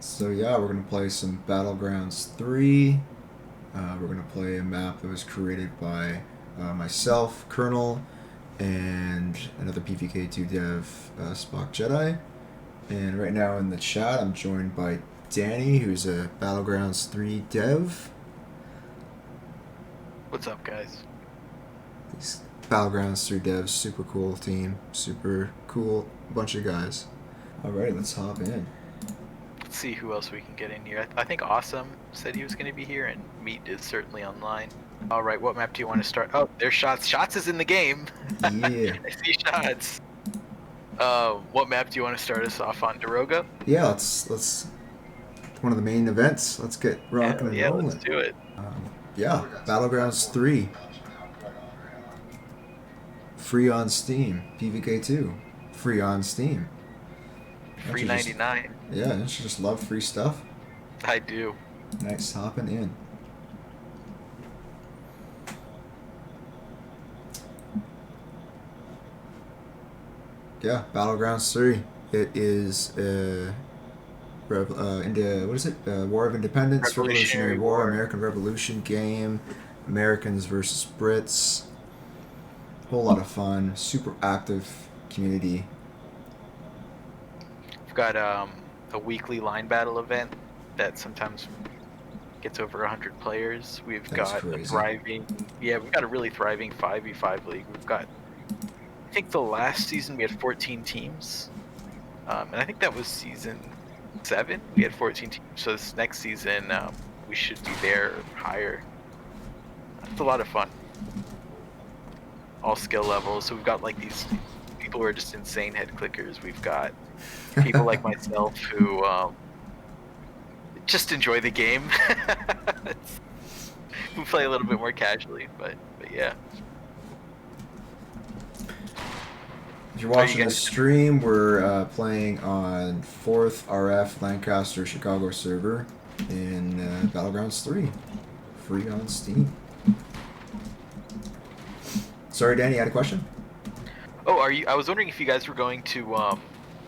So yeah, we're gonna play some Battlegrounds 3. We're gonna play a map that was created by myself, Colonel, and another PVKII dev, Spock Jedi. And right now in the chat, I'm joined by Danny, who's a Battlegrounds 3 dev. What's up, guys? These Battlegrounds 3 devs, super cool team, super cool bunch of guys. Alright, let's hop in. Let's see who else we can get in here. I think Awesome said he was going to be here, and Meat is certainly online. All right, what map do you want to start? Oh, there's Shots. Shots is in the game. Yeah. I see Shots. What map do you want to start us off on? Daroga? Yeah, let's one of the main events. Let's get rocking and rolling. Let's do it. Yeah, Battlegrounds 3. Free on Steam. PVKII. Free on Steam. Free 99. Yeah, don't you just love free stuff? I do. Nice, hopping in. Yeah, Battlegrounds 3. It is War of Independence, Revolutionary War, American Revolution game, Americans versus Brits. Whole lot of fun, super active community. We've got a weekly line battle event that sometimes gets over 100 players. We've got a thriving, we've got a really thriving 5v5 league. We've got, I think the last season we had 14 teams, and I think that was season 7. We had 14 teams. So this next season we should be there or higher. It's a lot of fun. All skill levels. So we've got like these people who are just insane head clickers. We've got people like myself who just enjoy the game, who play a little bit more casually, but yeah. If you're watching the stream, we're playing on 4th RF Lancaster Chicago server in Battlegrounds 3, free on Steam. Sorry, Danny, you had a question? Oh, I was wondering if you guys were going to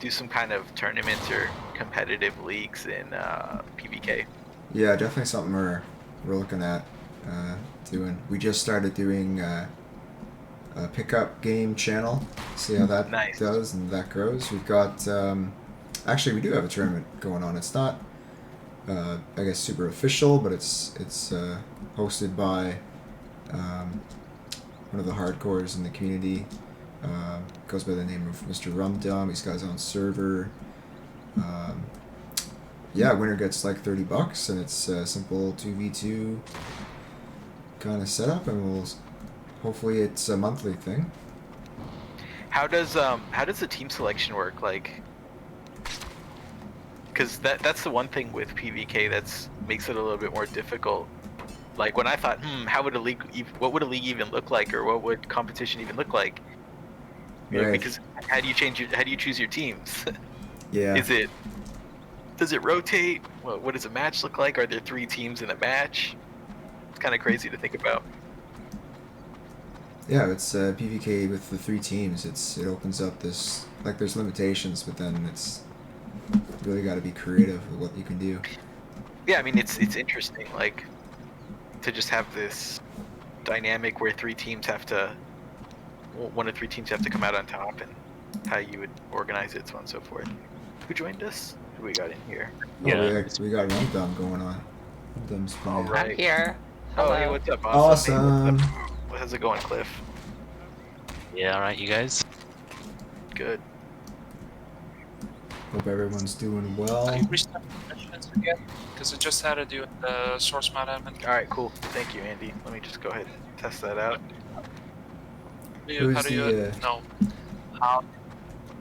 do some kind of tournament or competitive leagues in PVK. Yeah, definitely something we're looking at doing. We just started doing a pickup game channel. See how that does and that grows. We've got actually we do have a tournament going on. It's not I guess super official, but it's hosted by one of the hardcores in the community. Goes by the name of Mr. Rumdum. He's got his own server. Yeah, winner gets like $30, and it's a simple 2v2 kind of setup, and hopefully it's a monthly thing. How does the team selection work? Like, because that's the one thing with PVK that's makes it a little bit more difficult. Like when I thought, what would a league even look like, or what would competition even look like? You know, because how do you choose your teams? Yeah. Does it rotate? What does a match look like? Are there 3 teams in a match? It's kind of crazy to think about. Yeah, it's PVK with the 3 teams. It opens up this, like, there's limitations, but then it's really got to be creative with what you can do. Yeah, I mean it's interesting, like, to just have this dynamic where 3 teams have to, one of 3 teams have to come out on top, and how you would organize it, so on and so forth. Who joined us? Who we got in here? Oh, yeah, we got Rumdum going on. Rumdum's playing. I'm here. Hello. Oh, hey, what's up? Awesome. How's it going, Cliff? Yeah, alright, you guys? Good. Hope everyone's doing well. Can you restart missions again? Because I just had to do the source mod admin. Alright, cool. Thank you, Andy. Let me just go ahead and test that out.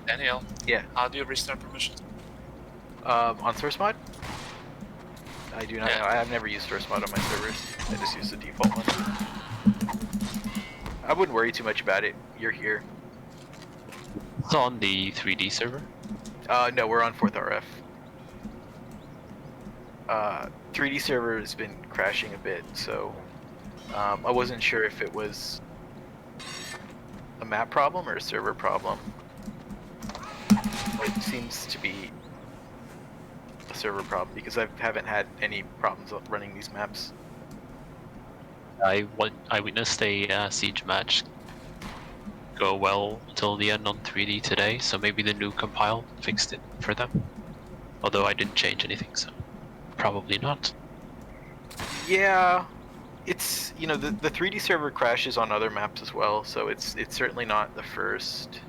Daniel. Yeah. How do you restart permissions? On source mod? I do not know. I've never used source mod on my servers. I just use the default one. I wouldn't worry too much about it. You're here. It's on the 3D server? No, we're on 4th RF. 3D server has been crashing a bit, so I wasn't sure if it was a map problem or a server problem. It seems to be a server problem because I haven't had any problems running these maps. I witnessed a siege match go well till the end on 3D today, so maybe the new compile fixed it for them. Although I didn't change anything, so probably not. Yeah, it's, you know, the 3D server crashes on other maps as well, so it's certainly not the first.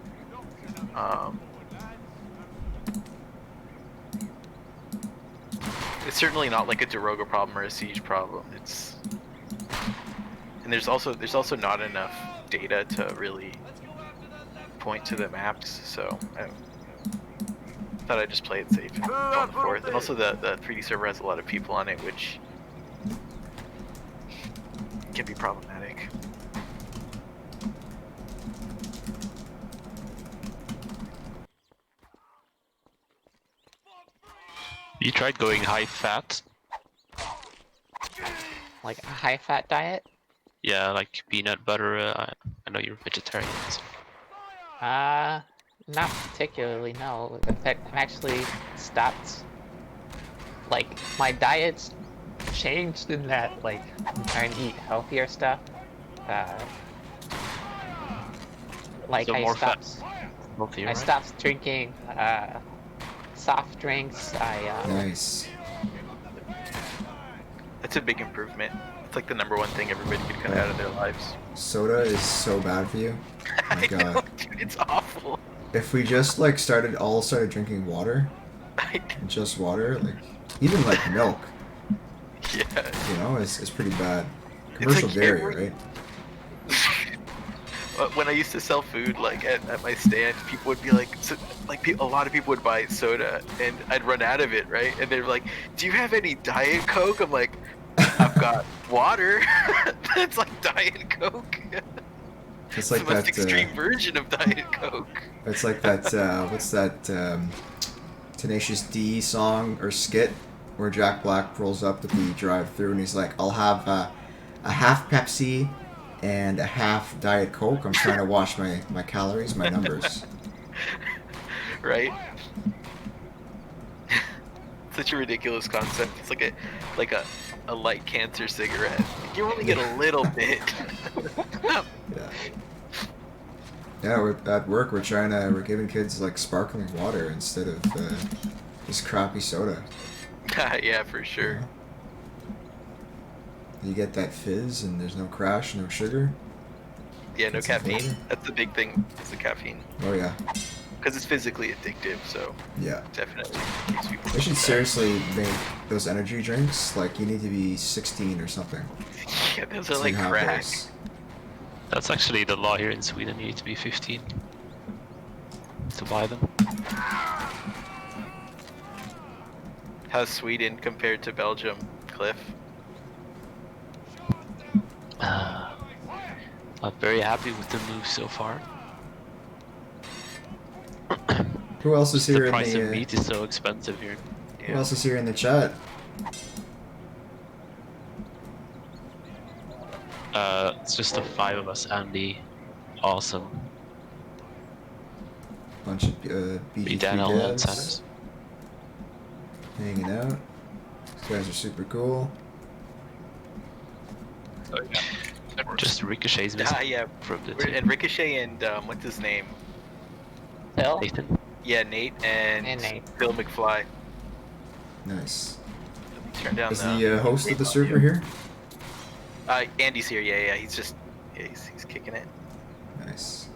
It's certainly not like a Daroga problem or a siege problem. And there's also not enough data to really point to the maps, so I thought I'd just play it safe and go on the 4th. And also the 3D server has a lot of people on it, which can be problematic. You tried going high fat? Like a high fat diet? Yeah, like peanut butter. I know you're vegetarian. So. Not particularly, no. In fact, I'm actually stopped. Like, my diet's changed in that, like, I'm trying to eat healthier stuff. Like, So I more stopped. Healthier, I right? stopped drinking soft drinks. Nice. That's a big improvement. It's like the #1 thing everybody could cut out of their lives. Soda is so bad for you. Oh my I god. know, dude, it's awful. If we just like started drinking water, just water, like even like milk, Yeah. you know, it's pretty bad. Commercial like dairy, every- right? When I used to sell food, like at my stand, people would be like, a lot of people would buy soda, and I'd run out of it, right? And they're like, "Do you have any Diet Coke?" I'm like, "I've got water." That's like Diet Coke. It's like the most that. extreme version of Diet Coke. It's like that. What's that? Tenacious D song or skit where Jack Black rolls up to the drive-through and he's like, "I'll have a half Pepsi and a half Diet Coke. I'm trying to watch my calories, my numbers." Right? Such a ridiculous concept. It's like a light cancer cigarette. You only get a little bit. Yeah. Yeah, we're at work. We're giving kids like sparkling water instead of just crappy soda. Yeah, for sure. You get that fizz, and there's no crash, no sugar. Yeah, no That's a caffeine. flavor. That's the big thing. Is the caffeine. Oh yeah. Because it's physically addictive, so Yeah. definitely keeps people. They should seriously make those energy drinks like you need to be 16 or something. Yeah, those are to like have crack. those. That's actually the law here in Sweden. You need to be 15 to buy them. How's Sweden compared to Belgium, Cliff? I'm very happy with the move so far. Who else is The here in price of the? meat is so expensive here. Who else is here in the chat? It's just the 5 of us. Andy, awesome. Bunch of BG3 Daniel and devs Sanders. hanging out. These guys are super cool. So yeah, that works. Just Ricochet's missing Yeah. from the team. And Ricochet and what's his name? Phil? Nathan. Yeah, Nate and Nate. Phil McFly. Nice. Turn down Is the host of the server audio. here? Andy's here. Yeah. He's just he's kicking it. Nice.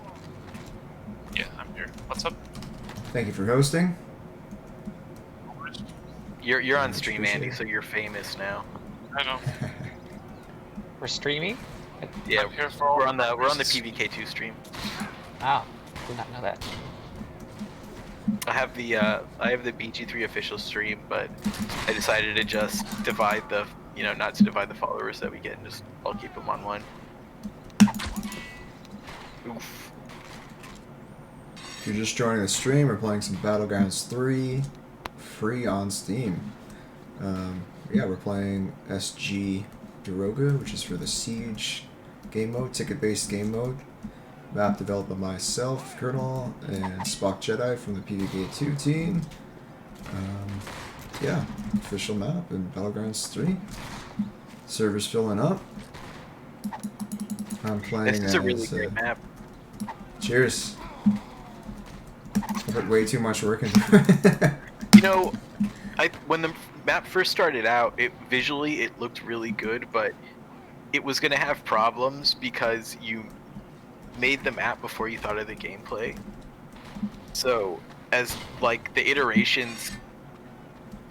Yeah, I'm here. What's up? Thank you for hosting. You're on Much stream, Andy, appreciated. so you're famous now. I know. We're streaming? Yeah, I'm here for all we're on the purposes. PVKII stream. Oh, did not know that. I have the BG3 official stream, but I decided to just divide the not to divide the followers that we get, and just I'll keep them on one. Oof. If you're just joining the stream, we're playing some Battlegrounds 3, free on Steam. Yeah, we're playing SG Daroga, which is for the Siege game mode, ticket-based game mode. Map developed by myself, Colonel, and Spock Jedi from the PVKII team. yeah, official map in Battlegrounds 3. Server's filling up. I'm playing This is a really great map. Cheers. I put way too much work into it. You know, when the map first started out, visually it looked really good, but it was going to have problems because you made the map before you thought of the gameplay. So as like the iterations,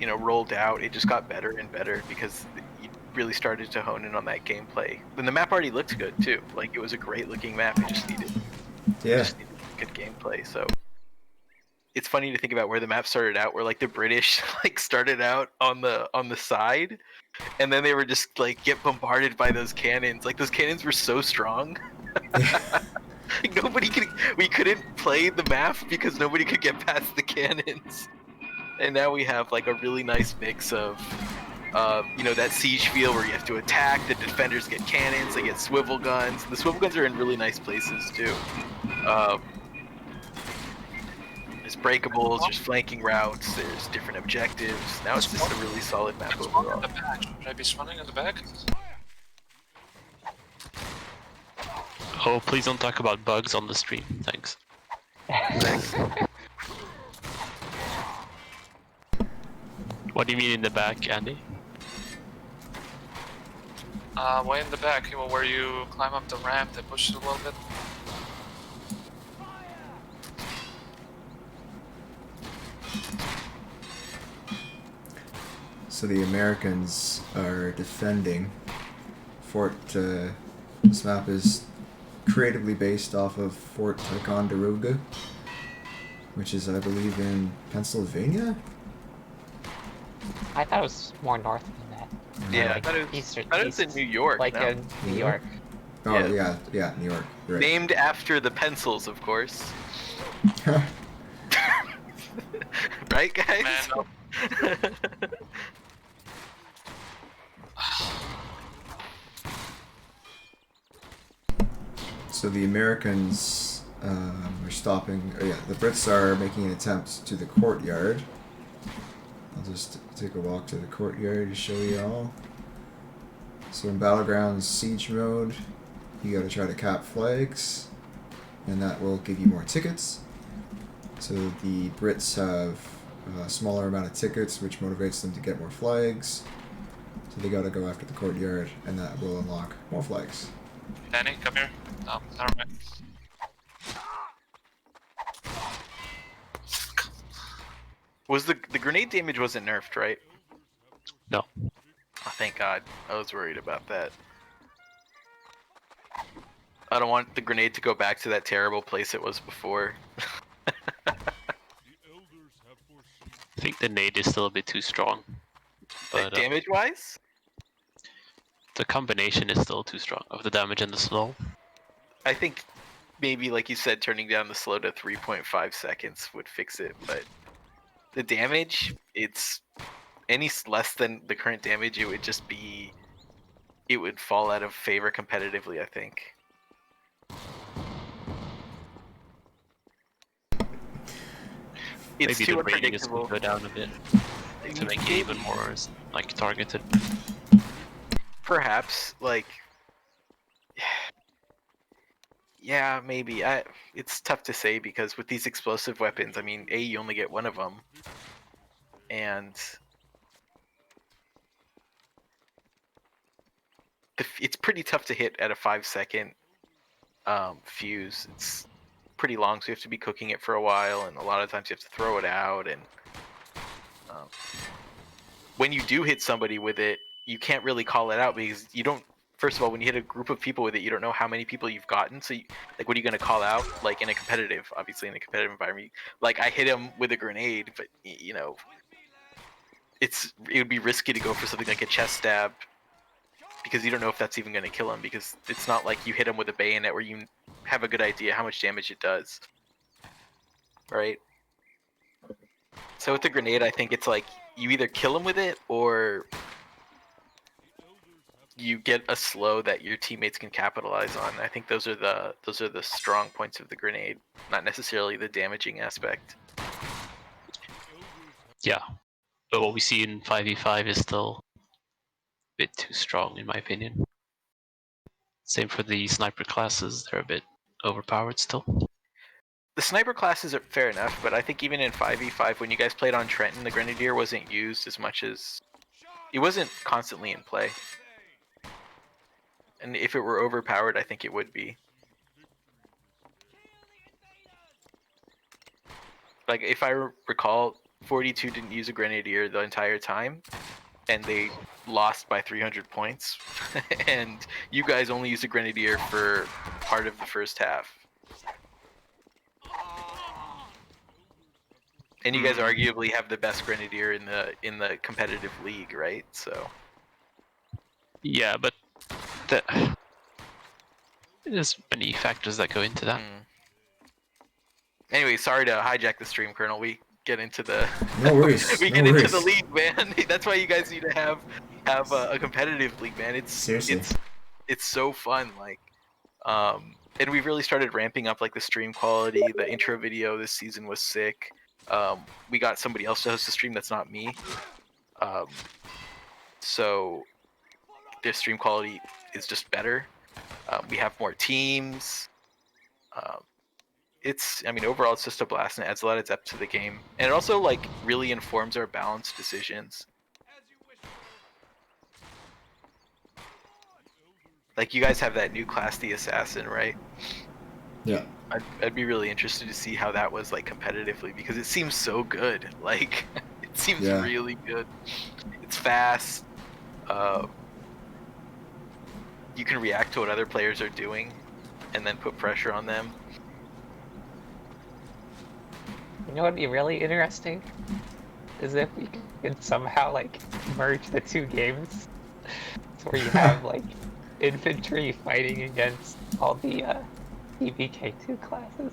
rolled out, it just got better and better because you really started to hone in on that gameplay. And the map already looked good too. Like it was a great looking map. It just needed good gameplay. So it's funny to think about where the map started out, where like the British like started out on the side, and then they were just like get bombarded by those cannons. Like those cannons were so strong. We couldn't play the map because nobody could get past the cannons. And now we have like a really nice mix of that siege feel where you have to attack, the defenders get cannons, they get swivel guns. The swivel guns are in really nice places too. There's breakables, there's flanking routes, there's different objectives. Now it's just a really solid map overall. Should I be spawning in the back? Oh, please don't talk about bugs on the stream. Thanks. What do you mean in the back, Andy? Way in the back, where you climb up the ramp, they push it a little bit. So the Americans are defending Fort. This map is creatively based off of Fort Ticonderoga, which is, I believe, in Pennsylvania. I thought it was more north than that. Yeah, like I thought it was in New York. Like in New York. Oh yeah, New York. Right. Named after the pencils, of course. Right, guys? Man, So the Americans are stopping. The Brits are making an attempt to the courtyard. I'll just take a walk to the courtyard to show you all. So in Battlegrounds siege mode, you gotta try to cap flags, and that will give you more tickets. So the Brits have a smaller amount of tickets, which motivates them to get more flags. So they gotta go after the courtyard, and that will unlock more flags. Danny, come here. No, never mind. Was the grenade damage wasn't nerfed, right? No. Oh, thank God. I was worried about that. I don't want the grenade to go back to that terrible place it was before. I think the nade is still a bit too strong. But damage-wise? The combination is still too strong of the damage and the slow. I think maybe, like you said, turning down the slow to 3.5 seconds would fix it, but the damage, it's any less than the current damage, it would fall out of favor competitively, I think. It's Maybe too the rating is unpredictable. go down a bit to make it even more like targeted. Perhaps, like, yeah, maybe. It's tough to say because with these explosive weapons, I mean, you only get one of them, and it's pretty tough to hit at a 5-second fuse. It's pretty long, so you have to be cooking it for a while, and a lot of times you have to throw it out. And when you do hit somebody with it, you can't really call it out because you don't. First of all, when you hit a group of people with it, you don't know how many people you've gotten. So, what are you going to call out? Like in a competitive, obviously in a competitive environment, like I hit him with a grenade, but it would be risky to go for something like a chest stab because you don't know if that's even going to kill him because it's not like you hit him with a bayonet where you have a good idea how much damage it does, right? So with the grenade, I think it's like you either kill him with it or you get a slow that your teammates can capitalize on. I think those are the strong points of the grenade, not necessarily the damaging aspect. Yeah, But what we see in 5v5 is still a bit too strong, in my opinion. Same for the sniper classes, they're a bit overpowered still. The sniper classes are fair enough, but I think even in 5v5, when you guys played on Trenton, the Grenadier wasn't used as much as... It wasn't constantly in play. And if it were overpowered, I think it would be. Like, if I recall, 42 didn't use a Grenadier the entire time, and they lost by 300 points. And you guys only used a Grenadier for part of the first half. And you guys arguably have the best Grenadier in the competitive league, right? So. Yeah, but there's many factors that go into that. Anyway, sorry to hijack the stream, Colonel. We get into the no worries. we no get worries. into the league, man. That's why you guys need to have a competitive league, man. Seriously. It's so fun, like, and we've really started ramping up like the stream quality. The intro video this season was sick. We got somebody else to host the stream that's not me. So their stream quality is just better. We have more teams. I mean, overall, it's just a blast, and it adds a lot of depth to the game. And it also, like, really informs our balanced decisions. Like, you guys have that new class, the Assassin, right? Yeah. I'd be really interested to see how that was, like, competitively, because it seems so good. Like, it seems really good. It's fast. You can react to what other players are doing, and then put pressure on them. You know what would be really interesting? Is if we could somehow, like, merge the two games. So where you have, like, infantry fighting against all the PVKII classes.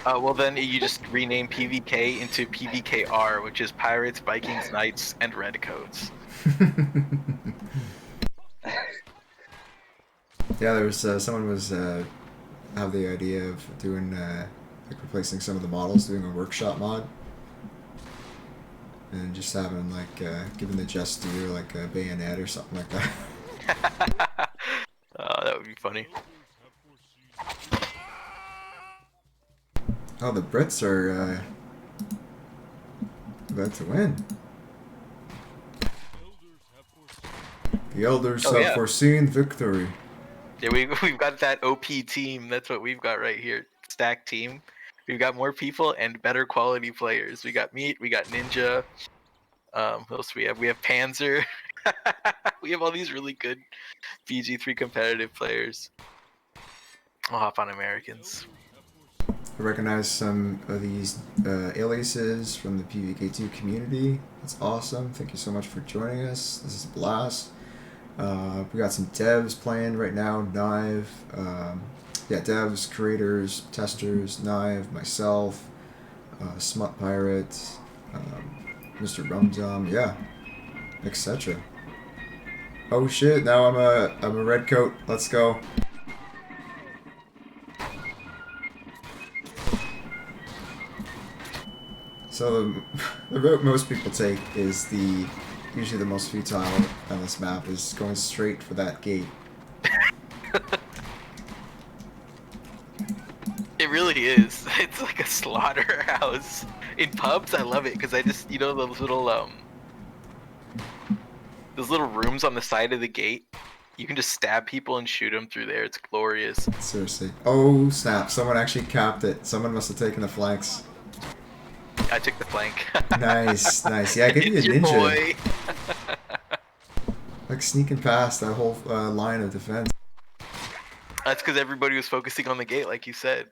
Well, then you just rename PVK into PVKR, which is Pirates, Vikings, Knights, and Redcoats. Yeah, there was someone was have the idea of doing like replacing some of the models, doing a workshop mod, and just having like giving the Jester like a bayonet or something like that. That would be funny. Oh, the Brits are about to win. The Elders have foreseen victory. Yeah, we've got that OP team. That's what we've got right here. Stack team. We've got more people and better quality players. We got Meat. We got Ninja. What else do we have? We have Panzer. We have all these really good BG3 competitive players. I'll hop on Americans. I recognize some of these aliases from the PVKII community. That's awesome. Thank you so much for joining us. This is a blast. We got some devs playing right now. Knive. Yeah, devs, creators, testers, Knive, myself, Smut Pirate, Mr. Rumdum, yeah, etc. Oh shit! Now I'm a redcoat. Let's go. So the route most people take is usually the most futile on this map is going straight for that gate. It really is. It's like a slaughterhouse. In pubs, I love it because I just, those little rooms on the side of the gate. You can just stab people and shoot them through there. It's glorious. Seriously. Oh snap! Someone actually capped it. Someone must have taken the flanks. I took the flank. Nice, nice. Yeah, give you a ninja. Boy. Like sneaking past that whole line of defense. That's because everybody was focusing on the gate, like you said.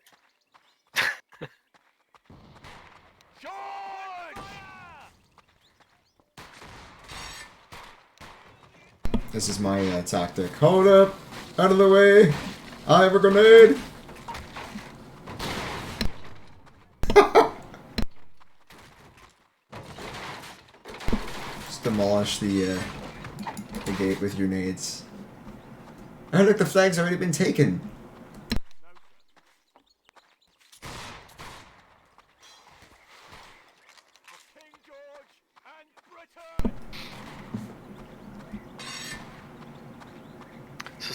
This is my tactic. Hold up! Out of the way! I have a grenade! Just demolish the gate with your nades. Oh look, the flag's already been taken!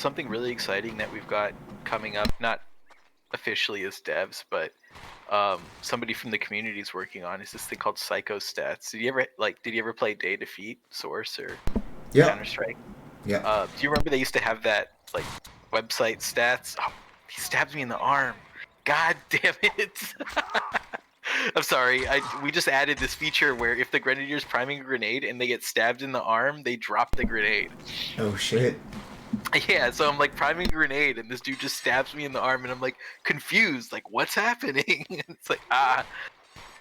something really exciting that we've got coming up, not officially as devs, but somebody from the community is working on, is this thing called Psycho Stats. Did you ever play Day Defeat, Source, or Counter-Strike? Yeah. Do you remember they used to have that like website stats? Oh, he stabbed me in the arm. God damn it. I'm sorry. We just added this feature where if the Grenadier's priming a grenade and they get stabbed in the arm, they drop the grenade. Oh shit. Yeah, so I'm like priming a grenade and this dude just stabs me in the arm and I'm like confused, like what's happening? It's like,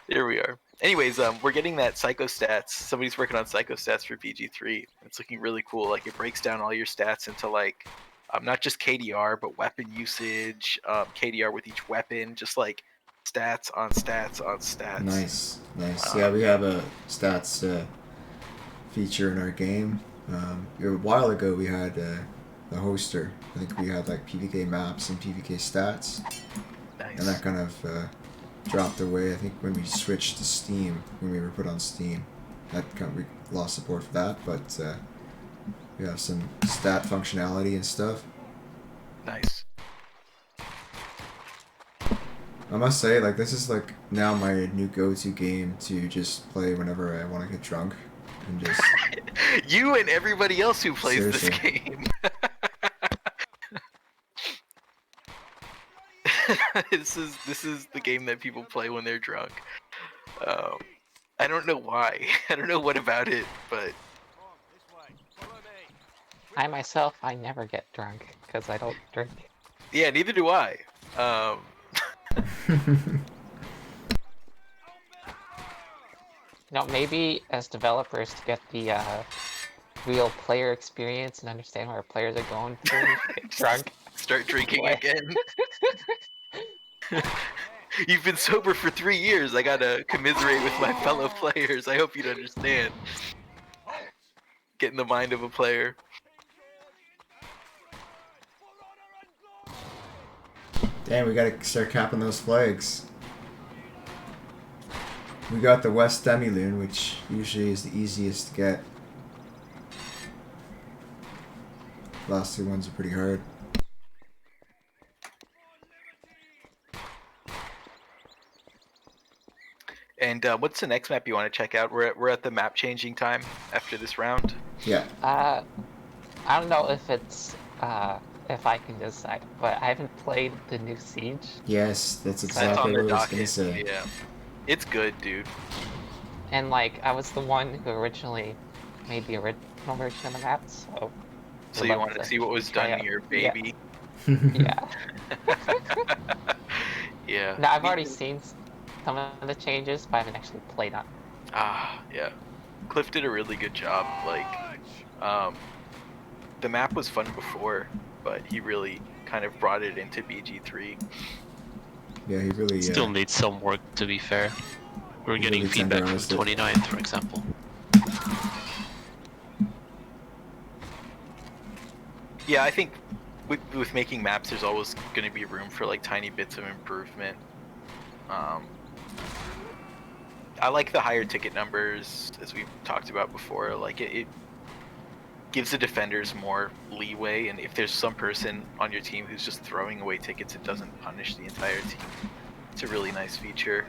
there we are. Anyways, we're getting that Psycho Stats. Somebody's working on Psycho Stats for BG3. It's looking really cool. Like it breaks down all your stats into like not just KDR, but weapon usage, KDR with each weapon, just like stats on stats on stats. Nice. Yeah, we have a stats feature in our game. A while ago we had a hoster. I think we had like PVK maps and PVK stats. Nice. And that kind of dropped away. I think when we switched to Steam, when we were put on Steam, we lost support for that. But we have some stat functionality and stuff. Nice. I must say, like, this is like now my new go-to game to just play whenever I want to get drunk and just. You and everybody else who plays Seriously. this game. This is the game that people play when they're drunk. I don't know why. I don't know what about it, but I myself, I never get drunk because I don't drink. yeah, neither do I. No, maybe as developers to get the real player experience and understand what our players are going through, get drunk. Start drinking Boy. again. You've been sober for 3 years. I gotta commiserate with my fellow players. I hope you'd understand. Get in the mind of a player. Damn, we gotta start capping those flags. We got the West Demi-Lune, which usually is the easiest to get. Last two ones are pretty hard. And what's the next map you want to check out? We're at the map changing time after this round. Yeah. I don't know if it's if I can decide, but I haven't played the new Siege. Yes, that's That's exactly on the what I was gonna docket. say. Yeah, it's good, dude. And like I was the one who originally made the original version of the map, so. So you wanted to see what was done to your baby? Yeah. Yeah. Now I've already seen some of the changes, but I haven't actually played on. Yeah. Cliff did a really good job. Like, the map was fun before, but he really kind of brought it into BG3. Yeah, he really. Still needs some work, to be fair. We're getting really feedback from tenderized it. 29th, for example. Yeah, I think with making maps, there's always going to be room for like tiny bits of improvement. I like the higher ticket numbers, as we've talked about before. Like it gives the defenders more leeway, and if there's some person on your team who's just throwing away tickets, it doesn't punish the entire team. It's a really nice feature.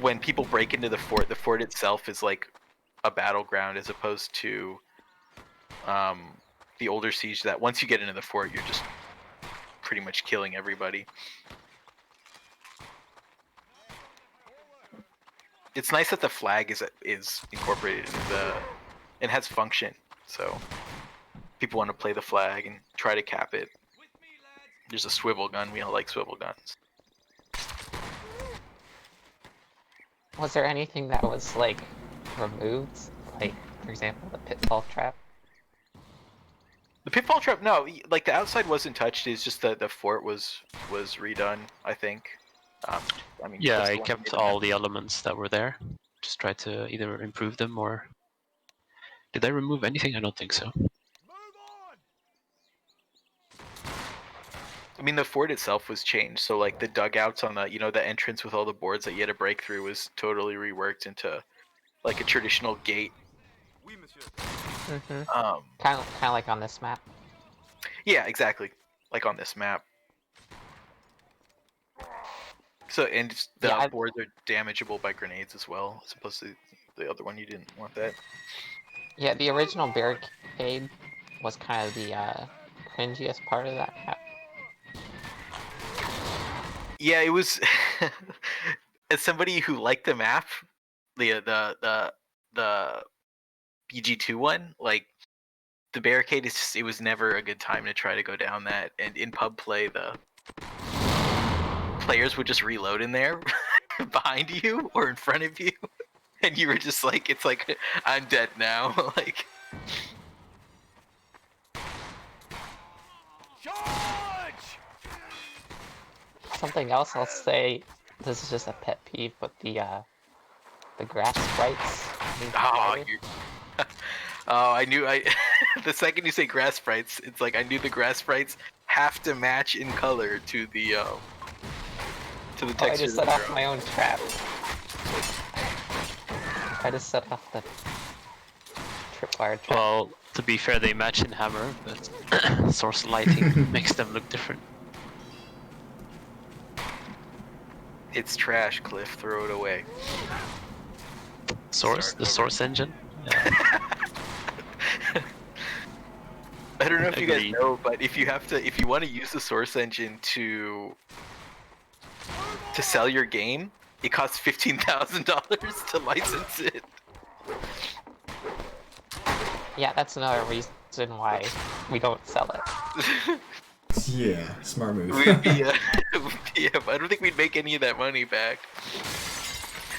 When people break into the fort itself is like a battleground as opposed to the older Siege that once you get into the fort, you're just pretty much killing everybody. It's nice that the flag is incorporated into and has function, so people want to play the flag and try to cap it. There's a swivel gun. We don't like swivel guns. Was there anything that was like removed, like for example the pitfall trap? The pitfall trap, no, like the outside wasn't touched. It's just that the fort was redone, I think. I mean, Yeah, that's the I one kept that made all the elements that were there. Just tried to either improve them or... Did I remove anything? I don't think so. I mean, the fort itself was changed, so like the dugouts on the, the entrance with all the boards that you had to break through was totally reworked into like a traditional gate Kind of like on this map. Yeah, exactly. Like on this map. So, and the boards are damageable by grenades as well, as opposed to the other one. You didn't want that. Yeah, the original barricade was kind of the cringiest part of that map. Yeah, it was. As somebody who liked the map, the BG2 one, like the barricade is just, it was never a good time to try to go down that. And in pub play, the players would just reload in there behind you or in front of you, and you were just like, it's like, I'm dead now. Like, Something else I'll say, this is just a pet peeve, but the grass sprites. I knew the second you say grass sprites, it's like I knew the grass sprites have to match in color to the texture. I just set off my own trap. I just set off the tripwire trap. Well, to be fair, they match in hammer, but source lighting makes them look different. It's trash, Cliff. Throw it away. Source? The source engine? Yeah. I don't know if you guys know, but if you want to use the source engine to sell your game, it costs $15,000 to license it. Yeah, that's another reason why we don't sell it. Yeah, smart move. I don't think we'd make any of that money back.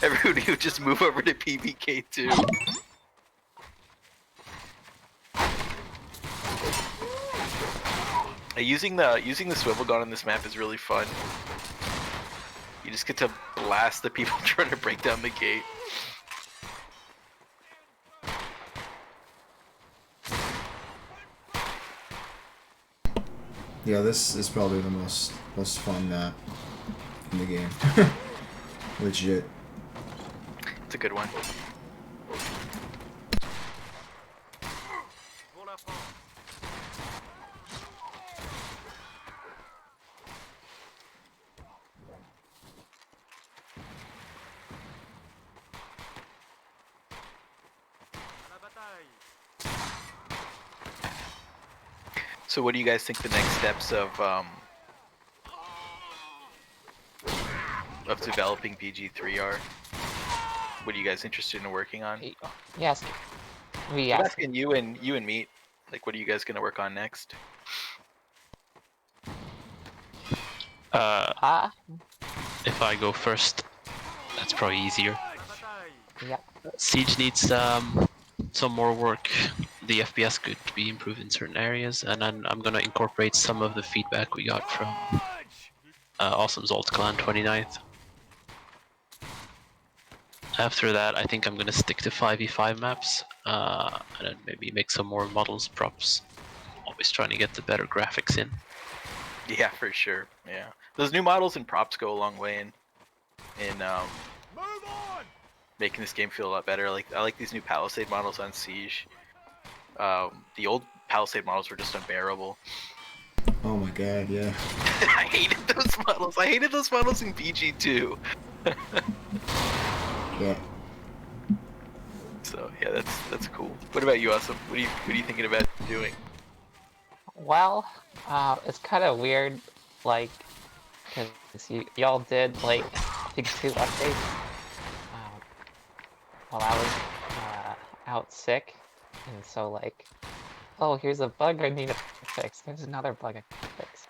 Everybody would just move over to PVKII. Using the swivel gun on this map is really fun. You just get to blast the people trying to break down the gate. Yeah, this is probably the most fun map in the game. Legit. It's a good one. So what do you guys think the next steps of developing BG3 are? What are you guys interested in working on? Yes. I'm asking you and Meat. Like, what are you guys gonna work on next? If I go first, that's probably easier. Yep. Siege needs some more work. The FPS could be improved in certain areas, and then I'm gonna incorporate some of the feedback we got from Awesome Zolt Clan 29th. After that, I think I'm gonna stick to 5v5 maps, and then maybe make some more models, props. Always trying to get the better graphics in. Yeah, for sure. Yeah, those new models and props go a long way in making this game feel a lot better. I like these new Palisade models on Siege. The old Palisade models were just unbearable. Oh my god, yeah. I hated those models. I hated those models in BG2. Yeah. So yeah, that's cool. What about you, Awesome? What are you thinking about doing? Well, it's kind of weird, like, because y'all did like I think 2 updates while I was out sick, and so like, oh, here's a bug I need to fix. There's another bug I need to fix.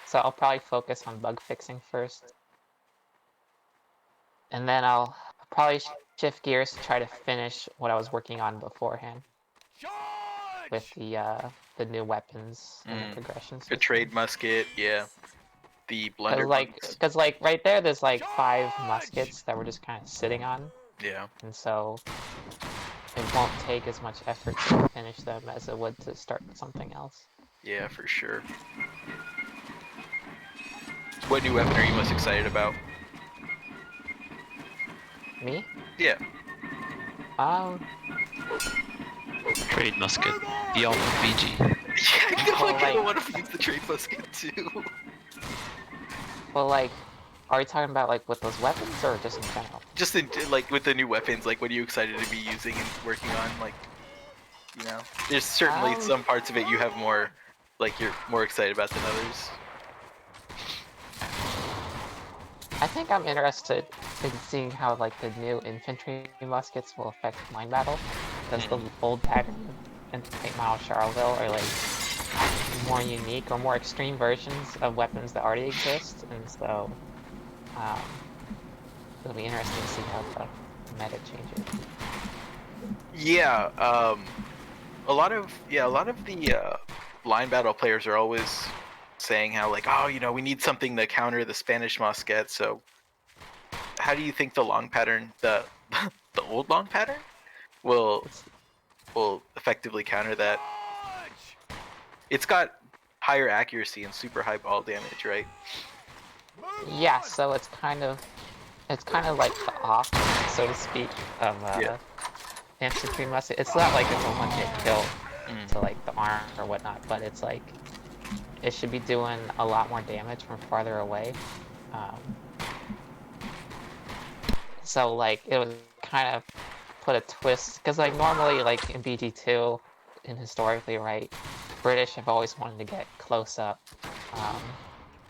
So I'll probably focus on bug fixing first, and then I'll probably shift gears to try to finish what I was working on beforehand with the new weapons and the progression system. The trade musket, yeah. The blunder. Because like right there, there's like 5 muskets that we're just kind of sitting on. Yeah. And so it won't take as much effort to finish them as it would to start something else. Yeah, for sure. What new weapon are you most excited about? Me? Yeah. Trade musket. The alt BG. Yeah, I feel like I like- don't want to use the trade musket too. Well, like, are you talking about like with those weapons or just in general? Just in, like with the new weapons, like what are you excited to be using and working on? Like, you know, there's certainly some parts of it you have more, like you're more excited about than others. I think I'm interested in seeing how like the new infantry muskets will affect line battle, because the old pattern and 8 Mile Charleville are like more unique or more extreme versions of weapons that already exist, and so it'll be interesting to see how the meta changes. Yeah, a lot of the line battle players are always saying how like, oh, you know, we need something to counter the Spanish musket. So, how do you think the long pattern, the old long pattern, will effectively counter that? It's got higher accuracy and super high ball damage, right? Yeah, so it's kind of like the off, so to speak, of infantry musket. It's not like it's a one-hit kill to like the arm or whatnot, but it's like it should be doing a lot more damage from farther away. So like it would kind of put a twist, because like normally like in BG2 and historically, right, British have always wanted to get close up,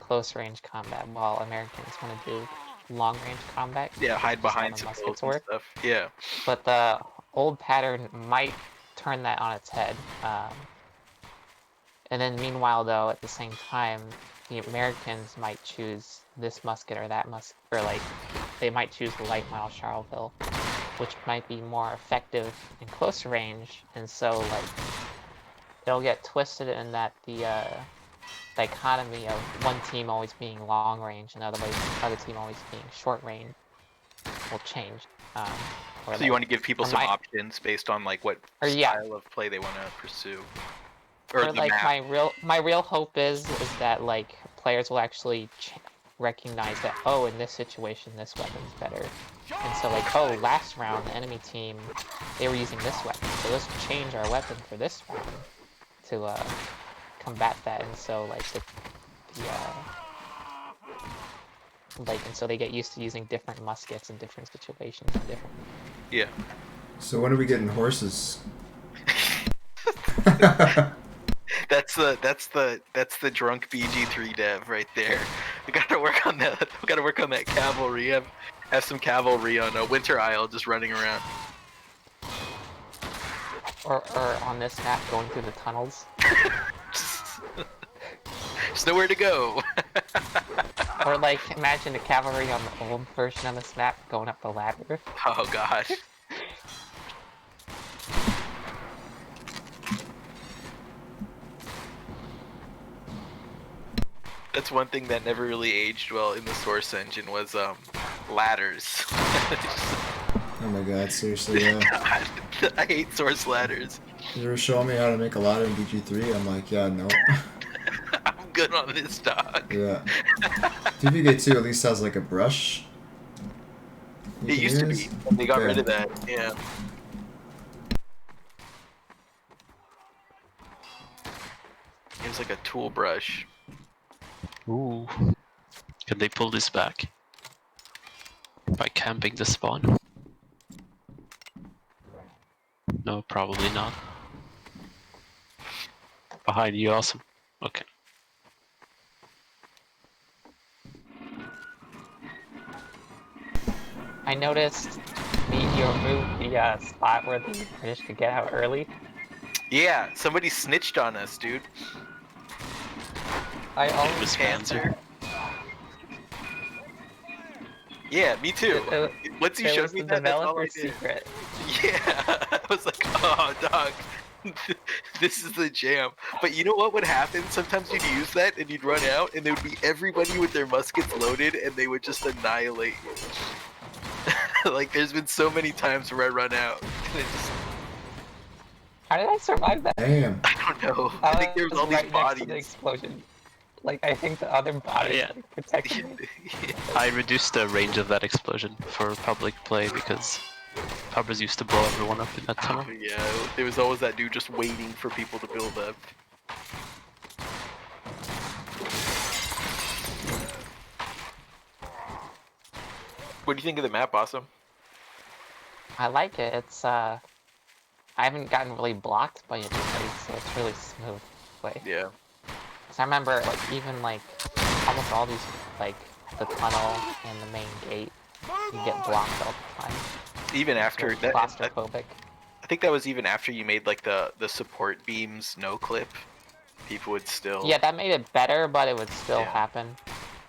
close range combat, while Americans want to do long range combat. Yeah, hide behind the some muskets and work. stuff. Yeah. But the old pattern might turn that on its head. And then meanwhile, though, at the same time, the Americans might choose this musket or that musket, or like they might choose the light mile Charleville, which might be more effective in close range, and so like it'll get twisted in that the dichotomy of one team always being long range and other team always being short range will change. So you want to give people some options based on like what style of play they want to pursue. Or like my real hope is that like players will actually recognize that, oh, in this situation this weapon's better, and so like, oh, last round the enemy team, they were using this weapon, so let's change our weapon for this round to combat that. And so like and so they get used to using different muskets in different situations and different. Yeah. So when are we getting horses? That's the drunk BG3 dev right there. We gotta work on that. We gotta work on that cavalry. Have some cavalry on Winter Isle just running around. Or on this map going through the tunnels. There's nowhere to go. Or like imagine the cavalry on the old version of this map going up the ladder. Oh god. That's one thing that never really aged well in the Source engine was ladders. Oh my god, seriously, yeah. God, I hate Source ladders. You were showing me how to make a ladder in BG3, I'm like, yeah, no. I'm good on this, dog. Yeah. PVKII at least has like a brush. It used to be, and they got rid of that, yeah. It was like a tool brush. Ooh. Can they pull this back? By camping the spawn? No, probably not. Behind you, awesome. Okay. I noticed you removed the spot where the British could get out early. Yeah, somebody snitched on us, dude. I always Panther. Yeah, me too. Once you showed me that, that's all I did. Secret. Yeah, I was like, oh, dog, this is the jam. But you know what would happen? Sometimes you'd use that and you'd run out, and there would be everybody with their muskets loaded, and they would just annihilate you. Like, there's been so many times where I run out, and it just... How did I survive that? Damn. I don't know. I think there was all these bodies. Next to the explosion. Like, I think the other body like, protected me. I reduced the range of that explosion for public play because Pubbers used to blow everyone up in that tunnel. Yeah, there was always that dude just waiting for people to build up. What do you think of the map, Awesome? I like it. It's I haven't gotten really blocked by anybody, so it's really smooth play. Yeah. Cause I remember like even like almost all these like the tunnel and the main gate, you get blocked all the time. Even after Really that, claustrophobic. I think that was even after you made like the support beams no clip. People would still. Yeah, that made it better, but it would still happen.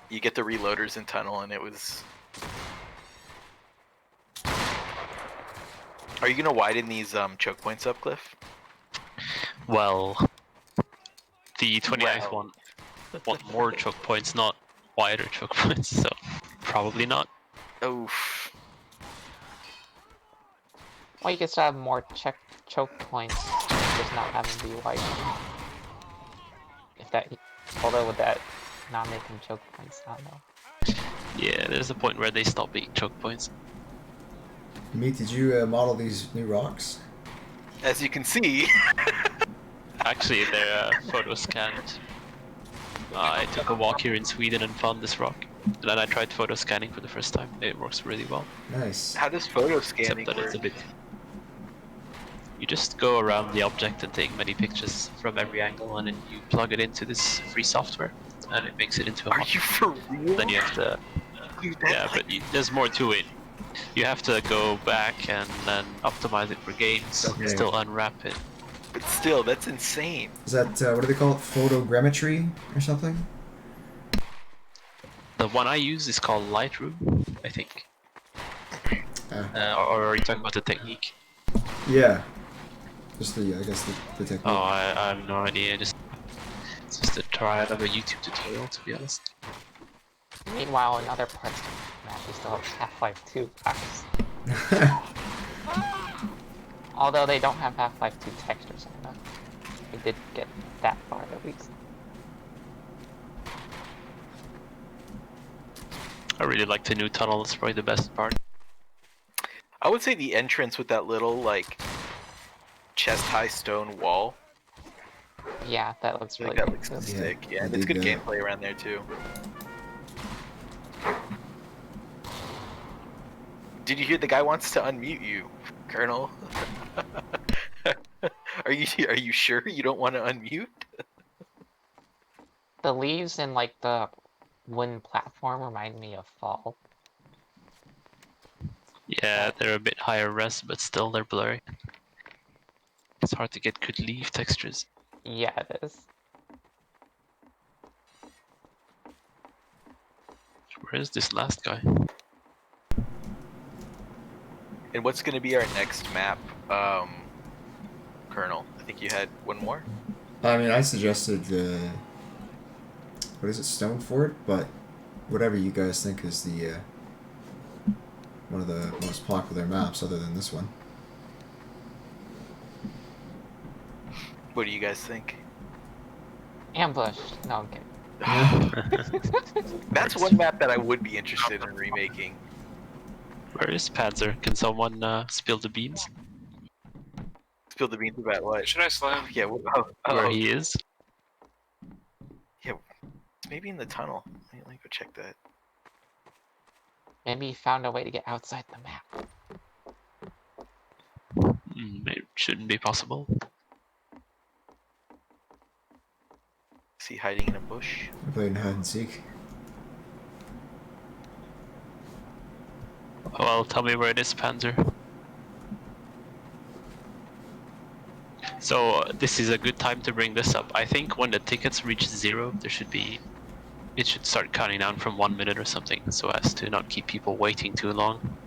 You get the reloaders in tunnel, and it was. Are you gonna widen these choke points up, Cliff? Well, the 29th one want more choke points, not wider choke points, so probably not. Oof. Well, you can still have more choke points, just not having to be wide. If that, although would that not make them choke points? I don't know. Yeah, there's a point where they stop being choke points. Meat, did you model these new rocks? As you can see. Actually, they're photo scanned. I took a walk here in Sweden and found this rock. And then I tried photo scanning for the first time. It works really well. Nice. How does photo Except scanning that work? it's a bit... You just go around the object and take many pictures from every angle, and then you plug it into this free software, and it makes it into a Are model. you for real? Then you have to... Dude, Yeah, but there's more to it. You have to go back and then optimize it for games, Okay. still unwrap it. But still, that's insane. Is that, what do they call it? Photogrammetry or something? The one I use is called Lightroom, I think. Or are you talking about the technique? Yeah. Just the, I guess, the technique. Oh, I have no idea. It's just a trial of a YouTube tutorial, to be honest. Meanwhile, in other parts of the map, we still have Half-Life 2 packs. Although they don't have Half-Life 2 textures on them. We did get that far at least. I really like the new tunnel. It's probably the best part. I would say the entrance with that little, like, chest-high stone wall. Yeah, that looks I really think that good. looks Yeah, sick. Yeah, I and it's dig good that. gameplay around there, too. Did you hear the guy wants to unmute you, Colonel? Are you sure you don't want to unmute? The leaves in like the wooden platform remind me of Fall. Yeah, they're a bit higher res, but still they're blurry. It's hard to get good leaf textures. Yeah, it is. Where is this last guy? And what's going to be our next map, Colonel? I think you had one more? I mean, I suggested what is it, Stonefort? But whatever you guys think is the one of the most popular maps, other than this one. What do you guys think? Ambush. No, I'm kidding. That's one map that I would be interested in remaking. Where is Panzer? Can someone spill the beans? Spill the beans about what? Should I slam? Yeah, Where he is? Yeah, maybe in the tunnel. Let me go check that. Maybe he found a way to get outside the map. It shouldn't be possible. Is he hiding in a bush? We're playing hide and seek. Well, tell me where it is, Panzer. So this is a good time to bring this up. I think when the tickets reach 0, it should start counting down from 1 minute or something, so as to not keep people waiting too long.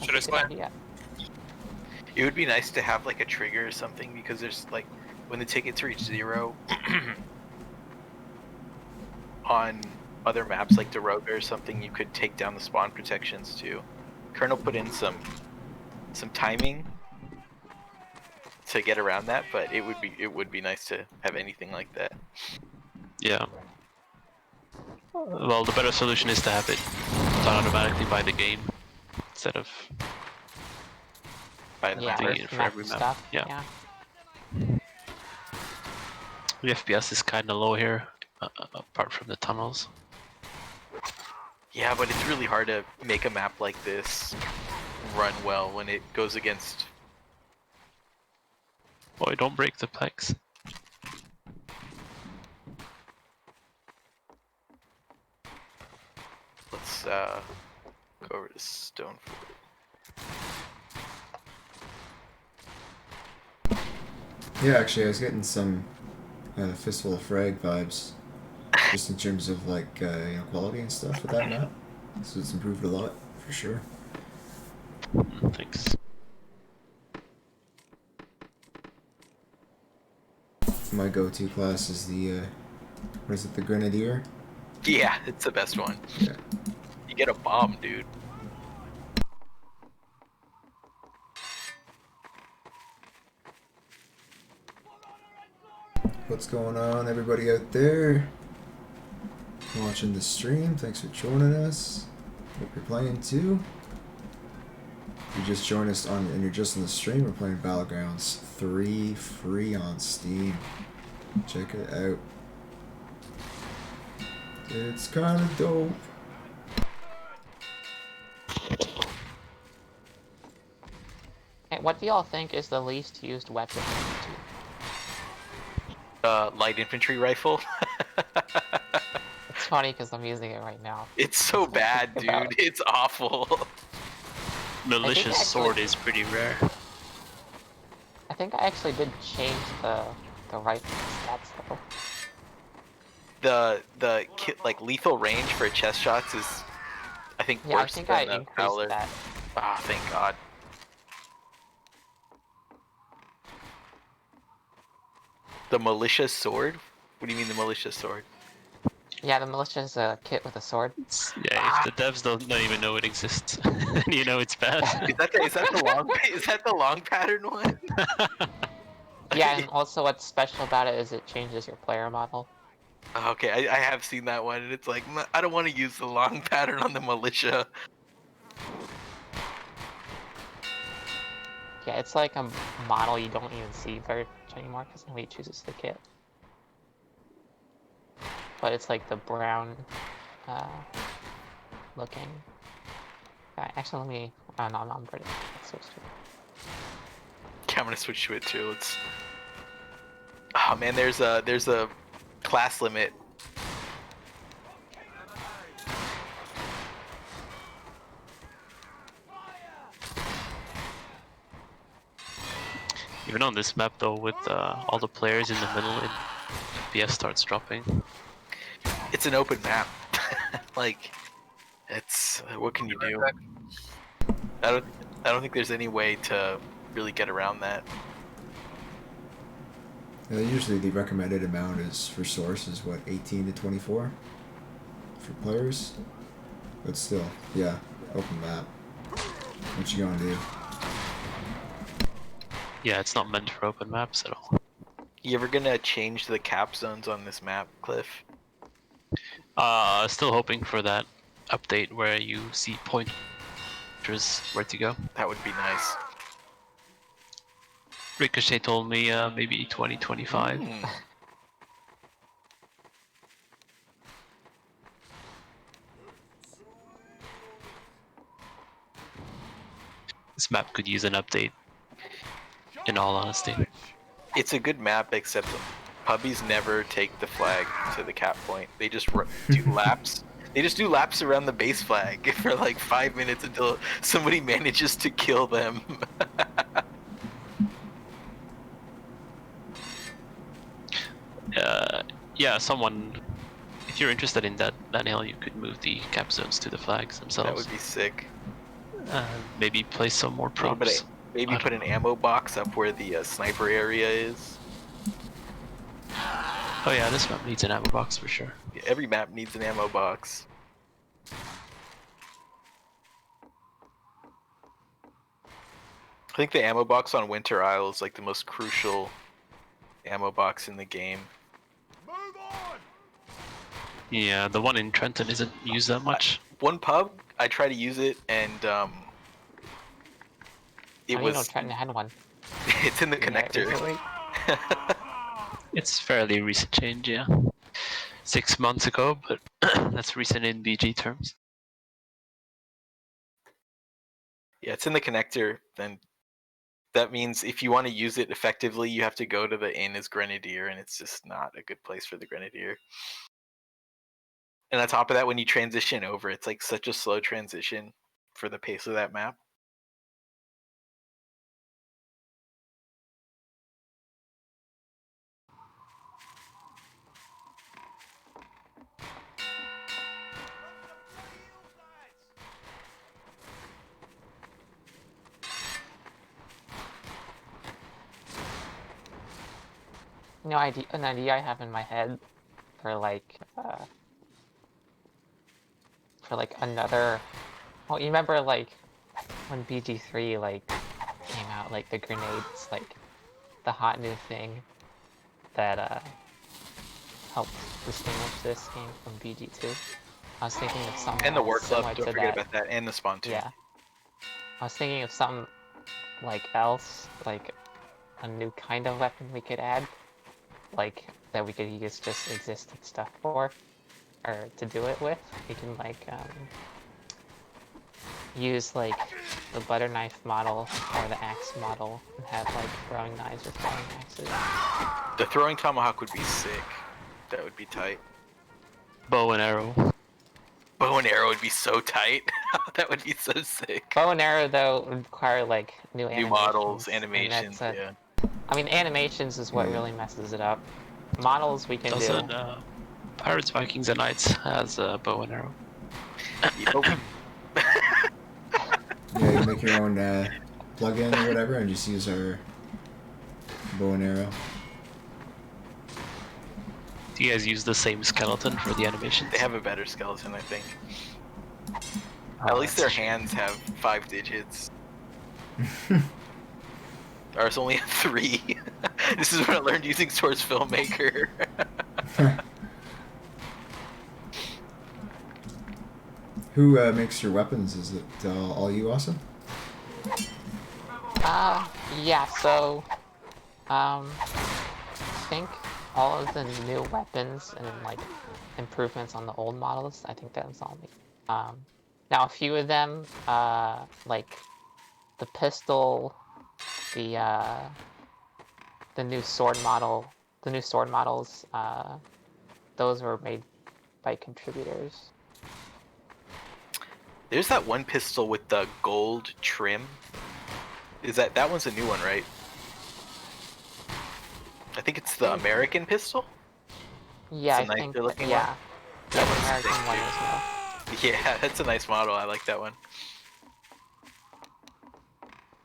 Should I slam? Yeah. It would be nice to have like a trigger or something, because there's like, when the tickets reach 0, on other maps like Daroga or something, you could take down the spawn protections too. Colonel put in some timing to get around that, but it would be nice to have anything like that. Yeah. Well, the better solution is to have it done automatically by the game, instead of By the map. for every map. Stuff. Yeah. The FPS is kind of low here, apart from the tunnels. Yeah, but it's really hard to make a map like this run well when it goes against. Boy, don't break the pegs. Let's go over to Stoneford. Yeah, actually, I was getting some Fistful of Frag vibes, just in terms of like quality and stuff with that map. So it's improved a lot for sure. Thanks. My go-to class is the what is it, the Grenadier? Yeah, it's the best one. Yeah. You get a bomb, dude. What's going on, everybody out there watching the stream? Thanks for joining us. Hope you're playing too. If you just joined us on and you're just in the stream, we're playing Battlegrounds 3 free on Steam. Check it out. It's kind of dope. Hey, what do y'all think is the least used weapon? Light infantry rifle. It's funny because I'm using it right now. It's so bad, dude. It's awful. Malicious sword is pretty rare. I think I actually did change the rifle stats though. The like lethal range for chest shots is, I think, Yeah, I worse think than I the increased Howler. that. Ah, thank God. The malicious sword? What do you mean the malicious sword? Yeah, the militia is a kit with a sword. Yeah, if the devs don't even know it exists, then you know it's bad. Is that the long pattern one? Yeah, and also what's special about it is it changes your player model. Okay, I have seen that one, and it's like, I don't want to use the long pattern on the militia. Yeah, it's like a model you don't even see very much anymore because nobody chooses the kit. But it's like the brown looking. Actually, let me. Oh, no, I'm pretty. Let's switch to it. Yeah, I'm gonna switch to it too. It's. Oh man, there's a class limit. Even on this map though, with all the players in the middle, FPS starts dropping. It's an open map. Like, it's what can you do? I don't think there's any way to really get around that. Yeah, usually the recommended amount is for source is what, 18 to 24 for players, but still, yeah, open map. What you gonna do? Yeah, it's not meant for open maps at all. You ever gonna change the cap zones on this map, Cliff? Still hoping for that update where you see pointers where to go. That would be nice. Ricochet told me maybe 2025. This map could use an update, in all honesty. It's a good map, except pubbies never take the flag to the cap point. They just do laps. They just do laps around the base flag for like 5 minutes until somebody manages to kill them. Yeah, someone. If you're interested in that, Daniel, you could move the cap zones to the flags themselves. That would be sick. Maybe place some more probes. Maybe put an ammo box up where the sniper area is. Oh yeah, this map needs an ammo box for sure. Yeah, every map needs an ammo box. I think the ammo box on Winter Isle is like the most crucial ammo box in the game. Yeah, the one in Trenton isn't used that much. One pub, I try to use it, and It I was. don't try to had one. It's in the connector. It's fairly recent change, yeah. 6 months ago, but that's recent in BG terms. Yeah, it's in the connector. Then that means if you want to use it effectively, you have to go to the inn as Grenadier, and it's just not a good place for the Grenadier. And on top of that, when you transition over, it's like such a slow transition for the pace of that map. You know, an idea I have in my head for like another. Well, you remember like when BG3 like came out, like the grenades, like the hot new thing that helped distinguish this game from BG2. I was thinking of something And the War Club, similar don't to forget that. about that, and the Spawn too. Yeah, I was thinking of something like else, like a new kind of weapon we could add, like that we could use just existing stuff for, or to do it with. We can like use like the butter knife model or the axe model and have like throwing knives or throwing axes. The throwing tomahawk would be sick. That would be tight. Bow and arrow. Bow and arrow would be so tight. That would be so sick. Bow and arrow though would require like new models, and animations, yeah. I mean, animations is what really messes it up. Models we can Doesn't do. Pirates, Vikings, and Knights has a bow and arrow. Yeah, you make your own plugin or whatever, and just use our bow and arrow. Do you guys use the same skeleton for the animations? They have a better skeleton, I think. At least their hands have 5 digits. Ours only have 3. This is when I learned using Source Filmmaker. Who makes your weapons? Is it all you, Awesome? Yeah, so, I think all of the new weapons and like improvements on the old models, I think that's all me. Now a few of them, like the pistol, the new sword models, those were made by contributors. There's that one pistol with the gold trim. Is that one's a new one, right? I think it's the American pistol. Yeah, it's a I think. looking Yeah, one. the American one as well. Yeah, that's a nice model. I like that one.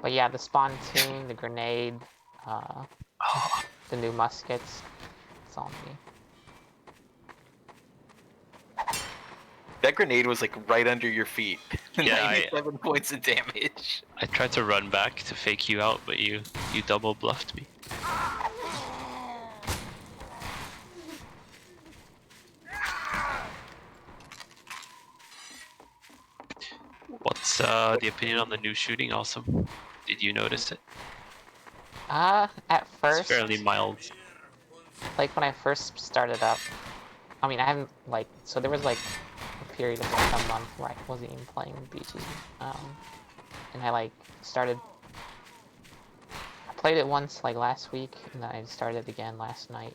But yeah, the Spontoon, the grenade, the new muskets, it's all me. That grenade was like right under your feet. Yeah, 97 points of damage. I tried to run back to fake you out, but you double bluffed me. What's the opinion on the new shooting? Awesome. Did you notice it? At first, It's fairly mild. like when I first started up, I mean, I haven't like, so there was like a period of like a month where I wasn't even playing BG, and I like started. I played it once like last week, and then I started again last night.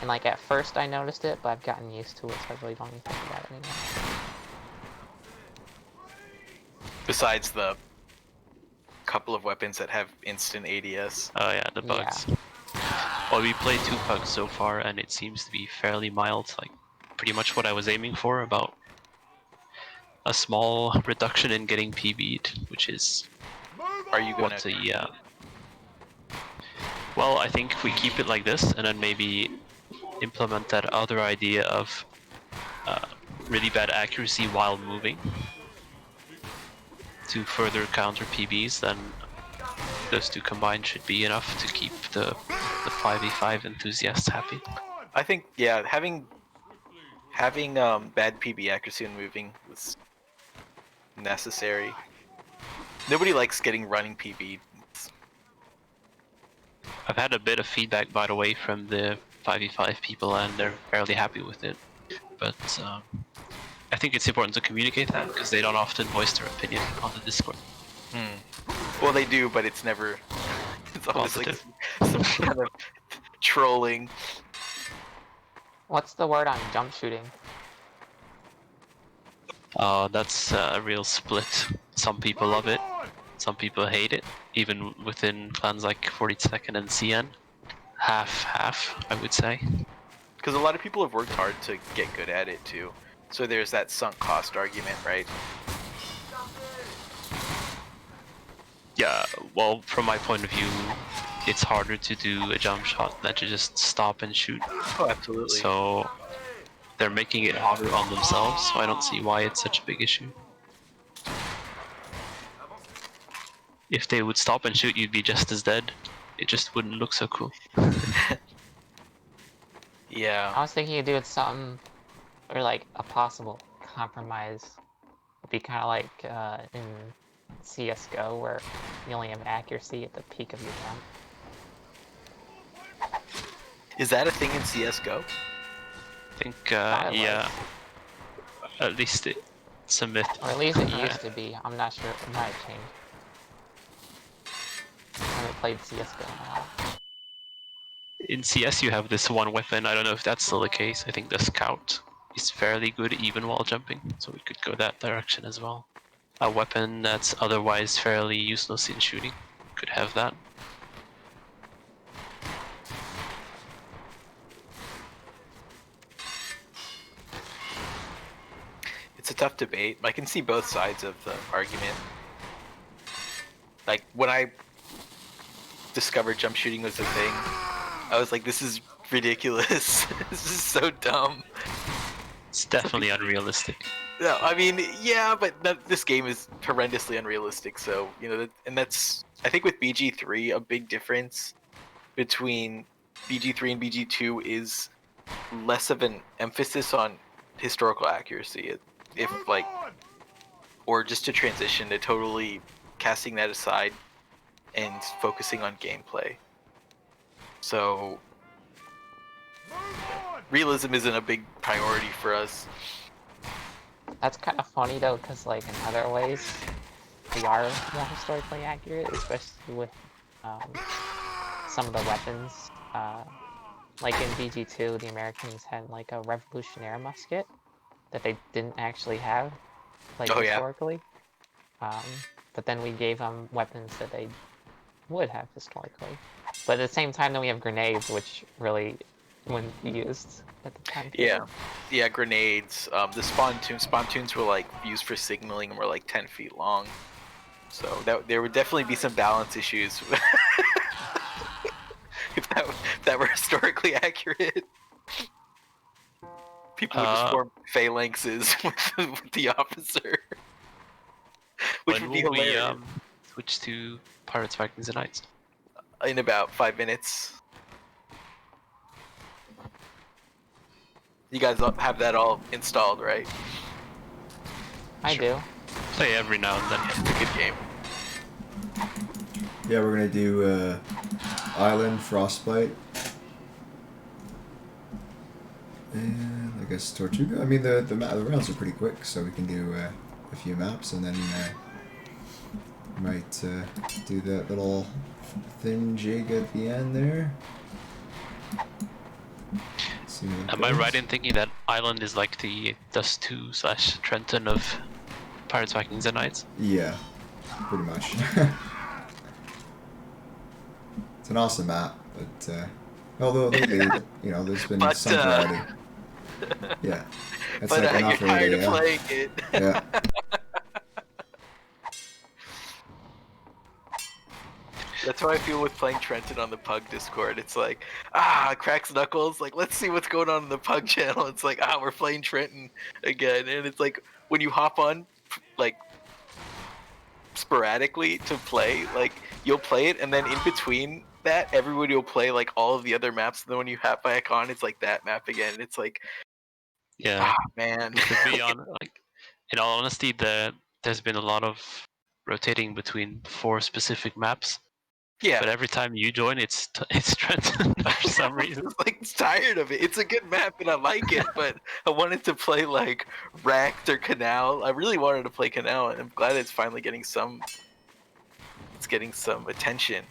And like at first I noticed it, but I've gotten used to it, so I really don't even think about it anymore. Besides the couple of weapons that have instant ADS. Oh yeah, the bugs. Yeah. Well, we played 2 bugs so far, and it seems to be fairly mild. Like, pretty much what I was aiming for, about a small reduction in getting PB'd, which is... Are you gonna... Yeah. Well, I think if we keep it like this, and then maybe implement that other idea of really bad accuracy while moving to further counter PBs, then those 2 combined should be enough to keep the 5v5 enthusiasts happy. I think, yeah, having bad PB accuracy and moving was necessary. Nobody likes getting running PV. I've had a bit of feedback, by the way, from the 5v5 people, and they're fairly happy with it. But I think it's important to communicate that because they don't often voice their opinion on the Discord. Well, they do, but it's never. It's always like some kind of trolling. What's the word on jump shooting? That's a real split. Some people love it, some people hate it, even within clans like 42nd and CN. Half, I would say. Because a lot of people have worked hard to get good at it too. So there's that sunk cost argument, right? Yeah, well, from my point of view, it's harder to do a jump shot than to just stop and shoot. Oh, absolutely. So they're making it harder on themselves, so I don't see why it's such a big issue. If they would stop and shoot, you'd be just as dead. It just wouldn't look so cool. Yeah. I was thinking you'd do it something, or like a possible compromise would be kind of like in CSGO, where you only have accuracy at the peak of your jump. Is that a thing in CSGO? I think, yeah. At least it's a myth. Or at least it used to be. I'm not sure. It might have changed. I haven't played CSGO in a while. In CS you have this one weapon, I don't know if that's still the case. I think the Scout is fairly good even while jumping, so we could go that direction as well. A weapon that's otherwise fairly useless in shooting could have that. It's a tough debate. I can see both sides of the argument. Like, when I discovered jump shooting was a thing, I was like, this is ridiculous. This is so dumb. It's definitely unrealistic. No, I mean, yeah, but this game is horrendously unrealistic, so, you know, and that's, I think with BG3, a big difference between BG3 and BG2 is less of an emphasis on historical accuracy. If, like, or just to transition to totally casting that aside and focusing on gameplay. So, realism isn't a big priority for us. That's kind of funny though, because like in other ways, we are more historically accurate, especially with some of the weapons. Like in BG2, the Americans had like a revolutionary musket that they didn't actually have, like historically. But then we gave them weapons that they would have historically. But at the same time, then we have grenades, which really wouldn't be used at the time. Yeah, grenades. The spontoons were like used for signaling and were like 10 feet long. So there would definitely be some balance issues if that were historically accurate. People would just form phalanxes with the officer. Which would be hilarious. We switch to Pirates, Vikings, and Knights? In about 5 minutes. You guys have that all installed, right? I do. Play every now and then. It's a good game. Yeah, we're gonna do Island, Frostbite, and I guess Tortuga. I mean, the rounds are pretty quick, so we can do a few maps, and then might do that little thin jig at the end there. Am I right in thinking that Island is like the Dust 2 / Trenton of Pirates, Vikings, and Knights? Yeah, pretty much. It's an awesome map, but although lately, you know, there's been some variety. Yeah, that's but like enough you're tired already, of playing it. Yeah. That's how I feel with playing Trenton on the Pug Discord. It's like, cracks knuckles. Like, let's see what's going on in the Pug channel. It's like, we're playing Trenton again. And it's like, when you hop on, like, sporadically to play, like, you'll play it, and then in between that, everybody will play, like, all of the other maps. And then when you hop back on, it's like that map again. It's like, yeah, man. To be honest, like, in all honesty, there's been a lot of rotating between 4 specific maps. Yeah. But every time you join, it's Trenton for some reason. I'm like tired of it. It's a good map and I like it, but I wanted to play like Wrecked or Canal. I really wanted to play Canal, and I'm glad it's finally getting some. It's getting some attention,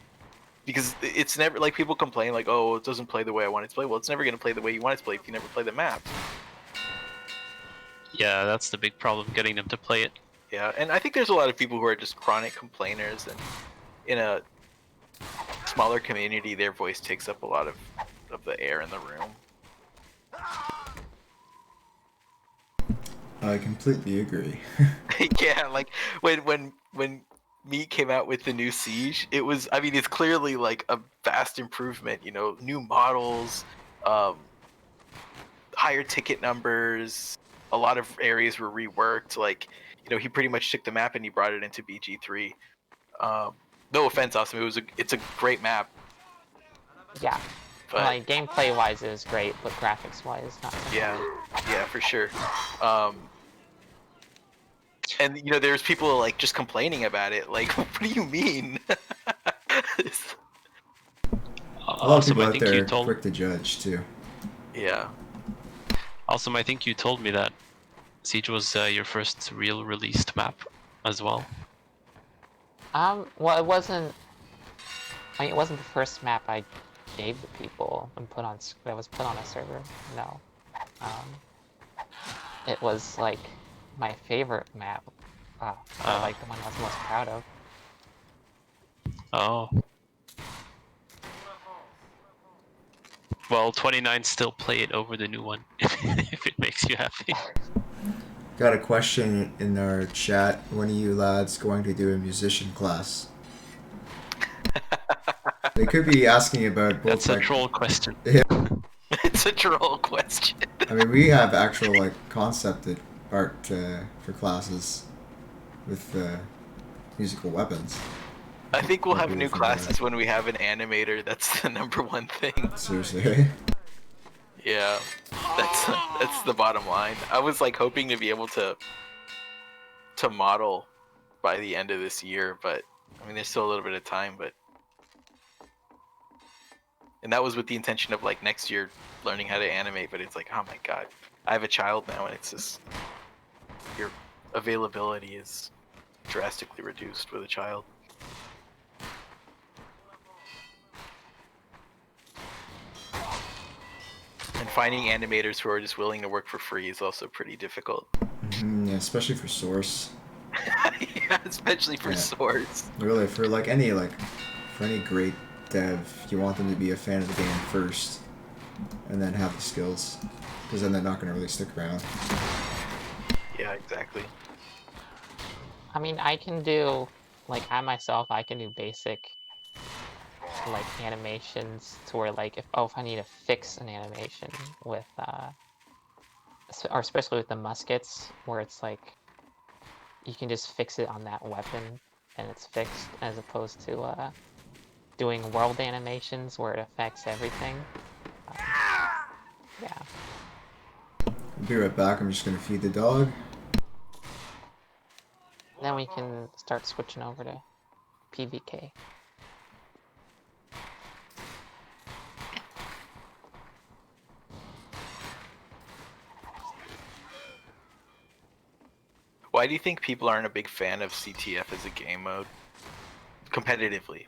because it's never like people complain like, oh, it doesn't play the way I want it to play. Well, it's never going to play the way you want it to play if you never play the map. Yeah, that's the big problem, getting them to play it. Yeah, and I think there's a lot of people who are just chronic complainers, and in a smaller community, their voice takes up a lot of the air in the room. I completely agree. Yeah, like when Meat came out with the new Siege, it was, I mean, it's clearly like a vast improvement, you know, new models, higher ticket numbers, a lot of areas were reworked, like, you know, he pretty much took the map and he brought it into BG3. No offense, Awesome, it's a great map. Yeah. But, like gameplay wise is great, but graphics wise not so much. Yeah, for sure. And you know, there's people like just complaining about it. Like, what do you mean? A lot of people out there are quick to judge too. Yeah. Also, I think you told me that Siege was your first real released map as well. Well, it wasn't. I mean, it wasn't the first map I gave to people and that was put on a server. No. It was like my favorite map. Like the one I was most proud of. Oh. Well, 29 still play it over the new one, if it makes you happy. Got a question in our chat. When are you lads going to do a musician class? They could be asking about both. That's a troll question. Yeah. It's a troll question. I mean, we have actual like concept art for classes with musical weapons. I think we'll have new classes when we have an animator. That's the #1 thing. Seriously. Yeah, that's the bottom line. I was like hoping to be able to model by the end of this year, but I mean, there's still a little bit of time, but. And that was with the intention of like next year learning how to animate, but it's like, oh my god, I have a child now, and it's just your availability is drastically reduced with a child. And finding animators who are just willing to work for free is also pretty difficult. Yeah, especially for Source. Yeah, especially for Source. Really, for like any great dev, you want them to be a fan of the game first, and then have the skills, because then they're not going to really stick around. Yeah, exactly. I mean, I can do, like, I can do basic, like, animations to where, like, if I need to fix an animation with, or especially with the muskets, where it's like, you can just fix it on that weapon, and it's fixed, as opposed to, doing world animations where it affects everything. Yeah. I'll be right back. I'm just going to feed the dog. Then we can start switching over to PVK. Why do you think people aren't a big fan of CTF as a game mode? Competitively.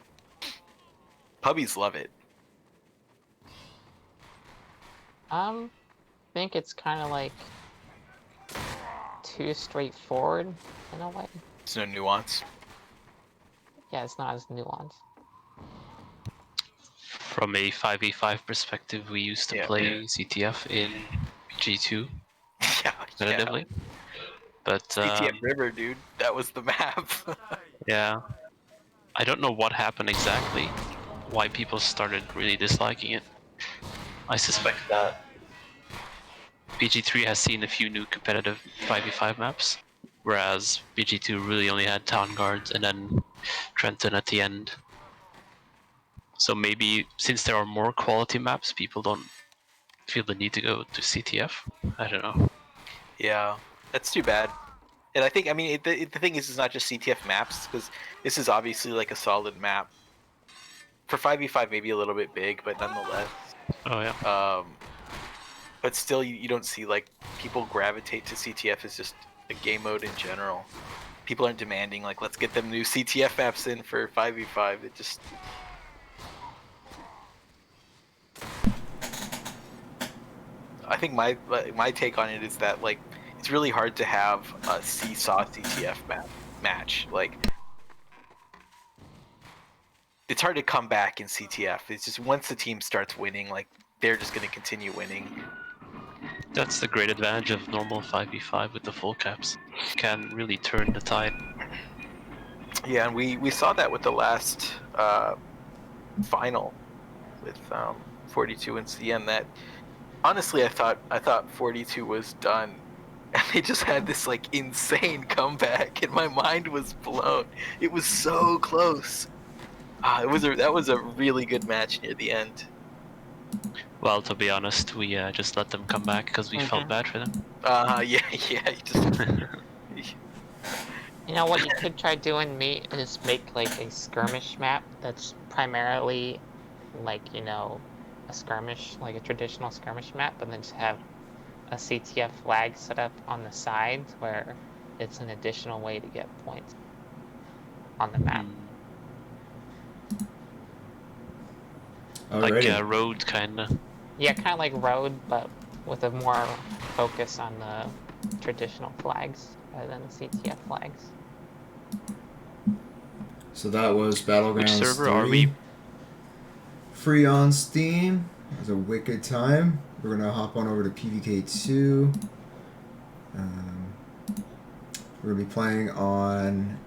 Puppies love it. I think it's kind of like too straightforward in a way. There's no nuance. Yeah, it's not as nuanced. From a 5v5 perspective, we used to play CTF in BG2 competitively. But CTF River, dude, that was the map. Yeah. I don't know what happened exactly, why people started really disliking it. I suspect that BG3 has seen a few new competitive 5v5 maps, whereas BG2 really only had Town Guards and then Trenton at the end. So maybe since there are more quality maps, people don't feel the need to go to CTF. I don't know. Yeah, that's too bad. And I think, I mean, the thing is, it's not just CTF maps, because this is obviously like a solid map. For 5v5, maybe a little bit big, but nonetheless. Oh yeah. But still, you don't see like people gravitate to CTF as just a game mode in general. People aren't demanding like, let's get them new CTF maps in for 5v5. It just... I think my take on it is that like it's really hard to have a seesaw CTF match. Like, it's hard to come back in CTF. It's just once the team starts winning, like they're just going to continue winning. That's the great advantage of normal 5v5 with the full caps. You can really turn the tide. Yeah, and we saw that with the last final with 42 and CN. That honestly, I thought 42 was done, and they just had this like insane comeback, and my mind was blown. It was so close. That was a really good match near the end. Well, to be honest, we just let them come back because we felt bad for them. Yeah. You just... You know what you could try doing, mate, is make like a skirmish map that's primarily like, you know, a skirmish, like a traditional skirmish map, and then just have a CTF flag set up on the sides where it's an additional way to get points on the map. Like a road, kinda. Yeah, kind of like road, but with a more focus on the traditional flags rather than the CTF flags. So that was Battlegrounds Which server 3. are we? Free on Steam. It was a wicked time. We're gonna hop on over to PVKII. We're gonna be playing on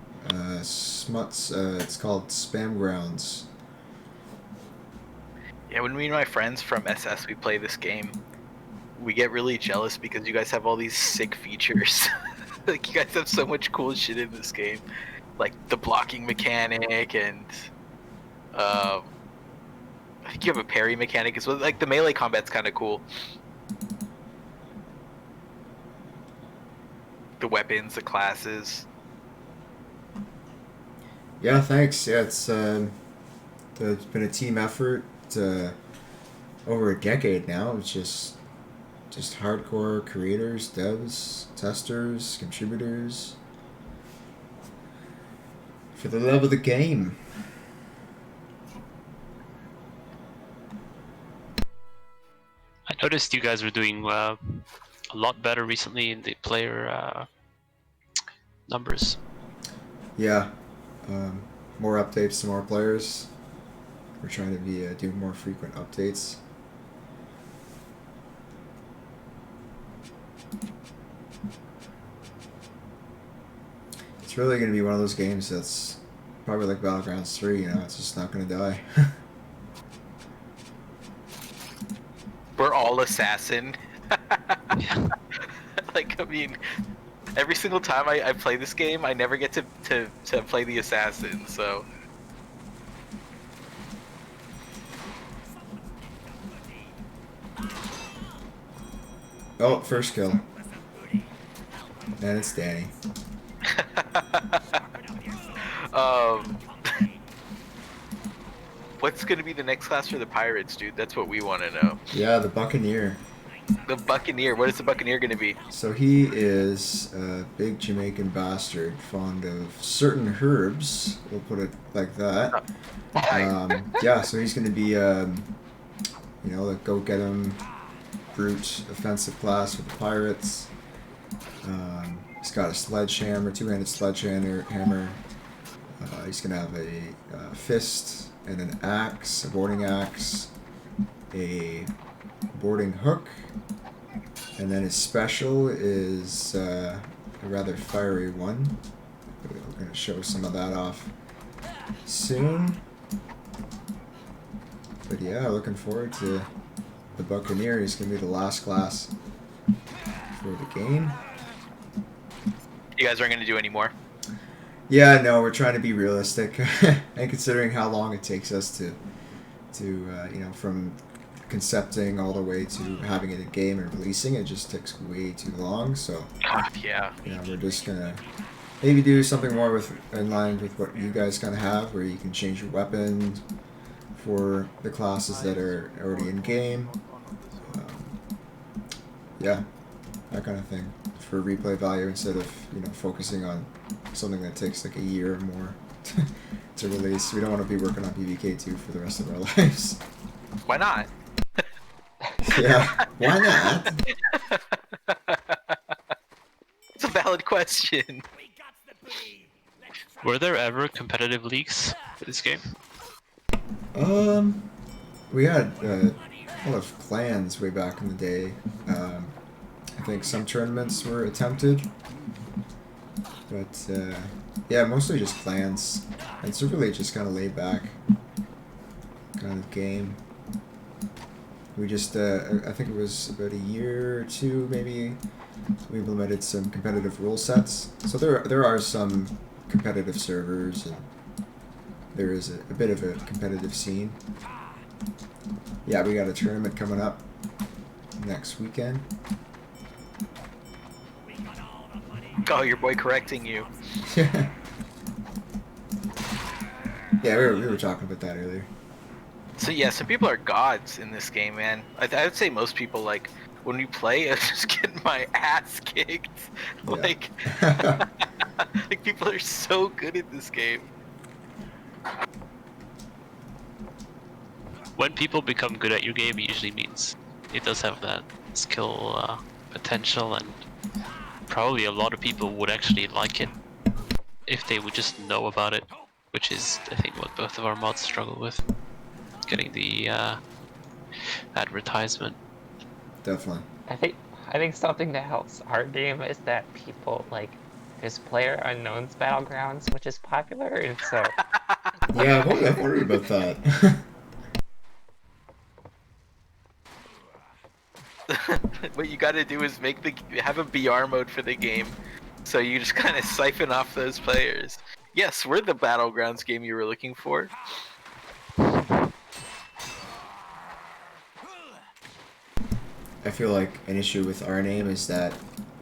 Smuts. It's called Spam Grounds. Yeah, when me and my friends from SS we play this game, we get really jealous because you guys have all these sick features. Like, you guys have so much cool shit in this game, like the blocking mechanic, and I think you have a parry mechanic as well. Like, the melee combat's kind of cool. The weapons, the classes. Yeah, thanks. Yeah, it's been a team effort. Over a decade now. It's just hardcore creators, devs, testers, contributors for the love of the game. I noticed you guys were doing a lot better recently in the player numbers. Yeah, more updates to more players. We're trying to be do more frequent updates. It's really going to be one of those games that's probably like Battlegrounds 3, you know, it's just not going to die. We're all assassin. Yeah. Like, I mean, every single time I play this game, I never get to play the assassin, so... Oh, first kill. And it's Danny. What's going to be the next class for the pirates, dude? That's what we want to know. Yeah, the Buccaneer. The Buccaneer. What is the Buccaneer going to be? So he is a big Jamaican bastard, fond of certain herbs. We'll put it like that. Yeah, so he's going to be, you know, like go get him, brute offensive class with the pirates. He's got a sledgehammer, two-handed sledgehammer. He's going to have a fist and an axe, a boarding axe, a boarding hook, and then his special is a rather fiery one. We're going to show some of that off soon. But yeah, looking forward to the Buccaneer. He's going to be the last class for the game. You guys aren't going to do any more? Yeah, no, we're trying to be realistic, and considering how long it takes us to you know, from concepting all the way to having it in game and releasing it just takes way too long. So Yeah. we're just gonna maybe do something more with in line with what you guys kind of have, where you can change your weapon for the classes that are already in game. Yeah, that kind of thing for replay value instead of focusing on something that takes like a year or more to release. We don't want to be working on PVKII for the rest of our lives. Why not? Yeah, why not? It's a valid question. Were there ever competitive leagues for this game? We had a lot of clans way back in the day. I think some tournaments were attempted, but yeah, mostly just clans. And it's really just kind of laid back kind of game. We just, I think it was about a year or two maybe, we implemented some competitive rule sets. So there are some competitive servers, and there is a bit of a competitive scene. Yeah, we got a tournament coming up next weekend. Oh, your boy correcting you. Yeah, we were talking about that earlier. So yeah, some people are gods in this game, man. I would say most people, like, when we play, I'm just getting my ass kicked. Yeah. Like, like, people are so good at this game. When people become good at your game, it usually means it does have that skill potential, and probably a lot of people would actually like it if they would just know about it, which is, I think, what both of our mods struggle with. Getting the advertisement. Definitely. I think something that helps our game is that people like there's Player Unknown's Battlegrounds, which is popular, and so Yeah, I've worried about that. What you gotta do is have a BR mode for the game, so you just kind of siphon off those players. Yes, we're the Battlegrounds game you were looking for. I feel like an issue with our name is that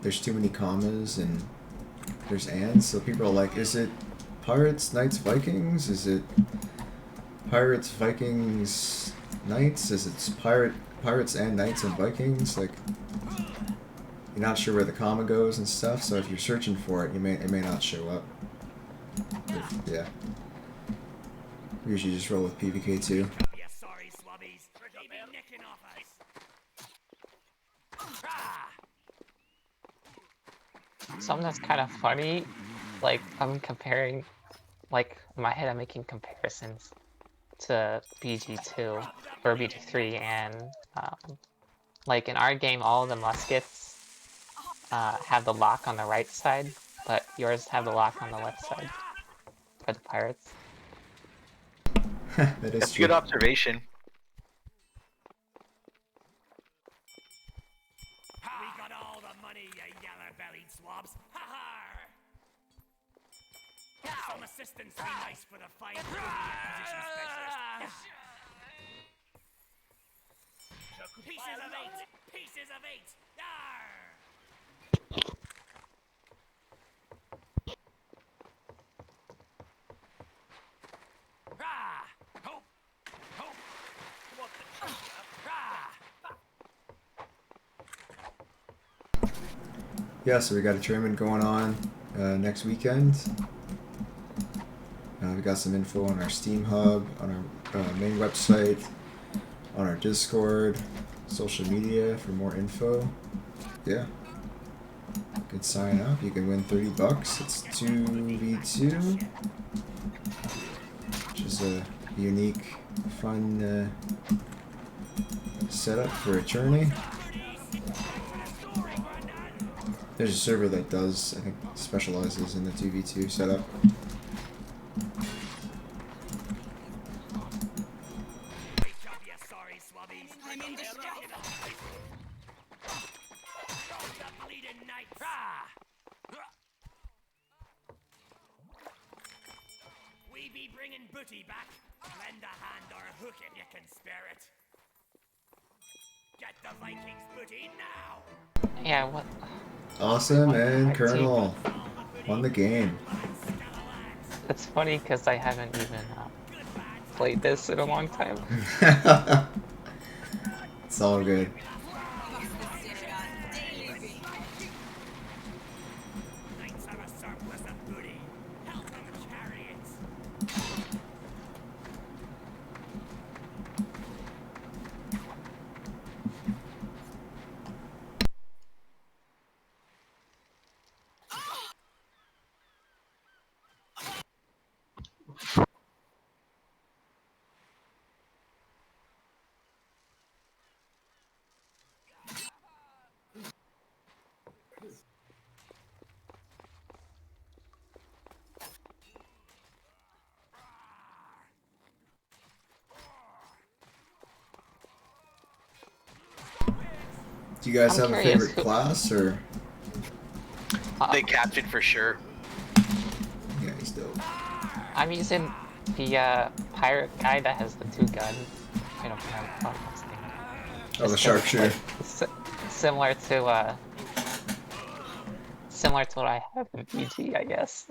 there's too many commas and there's ands, so people are like, is it Pirates, Knights, Vikings? Is it Pirates, Vikings, Knights? Is it Pirates and Knights and Vikings? Like, you're not sure where the comma goes and stuff, so if you're searching for it, it may not show up. Yeah. We usually just roll with PVKII. something that's kind of funny, like I'm comparing, like in my head I'm making comparisons to BG2 or BG3, and like in our game all the muskets have the lock on the right side, but yours have the lock on the left side for the pirates. That is That's a true. good observation. We got all the money, you yellow-bellied swabs. Ha-ha! Some assistance be nice for the fight. Position specialist. Pieces of 8! Pieces of 8! Yarr! Rah! Hope! Hope! What the Rah! Yeah, so we got a tournament going on next weekend. We got some info on our Steam Hub, on our main website, on our Discord, social media for more info. Yeah. You can sign up. You can win $30. It's 2v2, which is a unique, fun setup for a tourney. There's a server that does, I think, specializes in the 2v2 setup. We be bringing booty back. Lend a hand or a hook if you can spare it. Get the Vikings booty now. Yeah, what? Awesome and My Colonel won the game. It's funny because I haven't even played this in a long time. It's all good. Knights have a surplus of booty. Help them, chariots. Do you guys I'm have a curious favorite class or? The captain for sure. Yeah, he's dope. I'm using the pirate guy that has the 2 guns. I don't know what's the name. Oh, the Just 'cause sharpshooter. it's, like, similar to what I have in BG, I guess.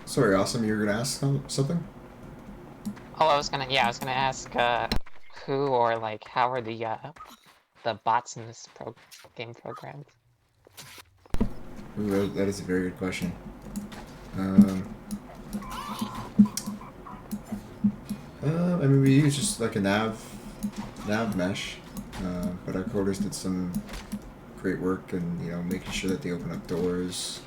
Sorry, Awesome, you were gonna ask something? Oh, I was gonna ask who or like how are the bots in this game programmed? Ooh, that is a very good question. I mean, we use just like a nav mesh, but our coders did some great work and making sure that they open up doors,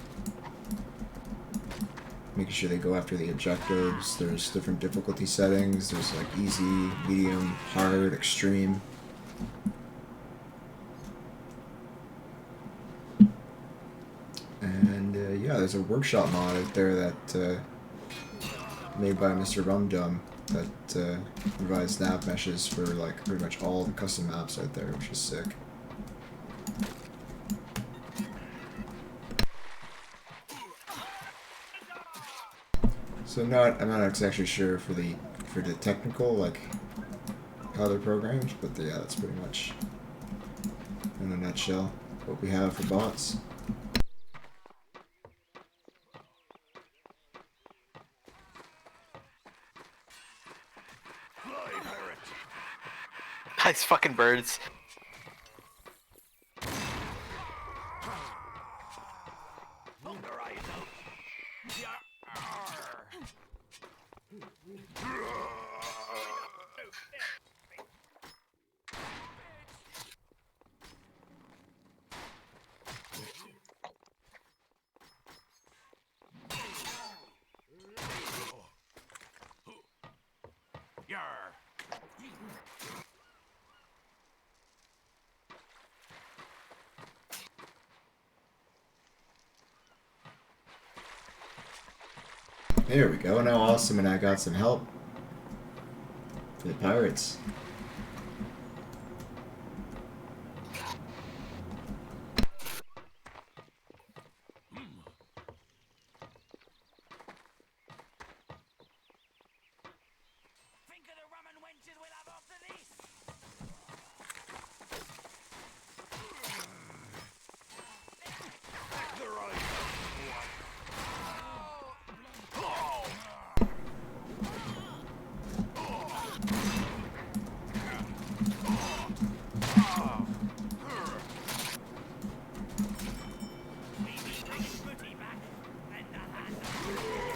making sure they go after the objectives. There's different difficulty settings. There's like easy, medium, hard, extreme. And yeah, there's a workshop mod out there that made by Mr. Rumdum that provides nav meshes for like pretty much all the custom maps out there, which is sick. So I'm not exactly sure for the technical, like how they're programmed, but yeah, that's pretty much in a nutshell what we have for bots. Nice fucking birds. There we go. Now Awesome and I got some help for the pirates. Think of the rum and wenches we'll have after this.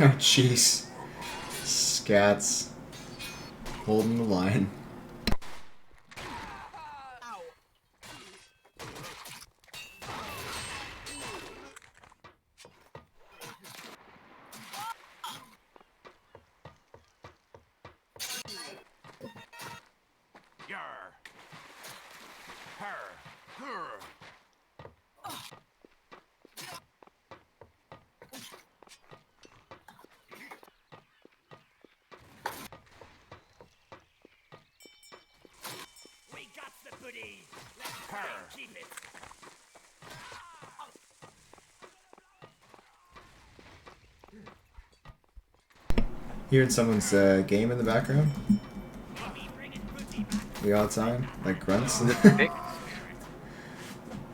Oh jeez. Scats. Holding the line. We got the booty. Let's keep it. Hearing someone's game in the background? The odd time? Like grunts?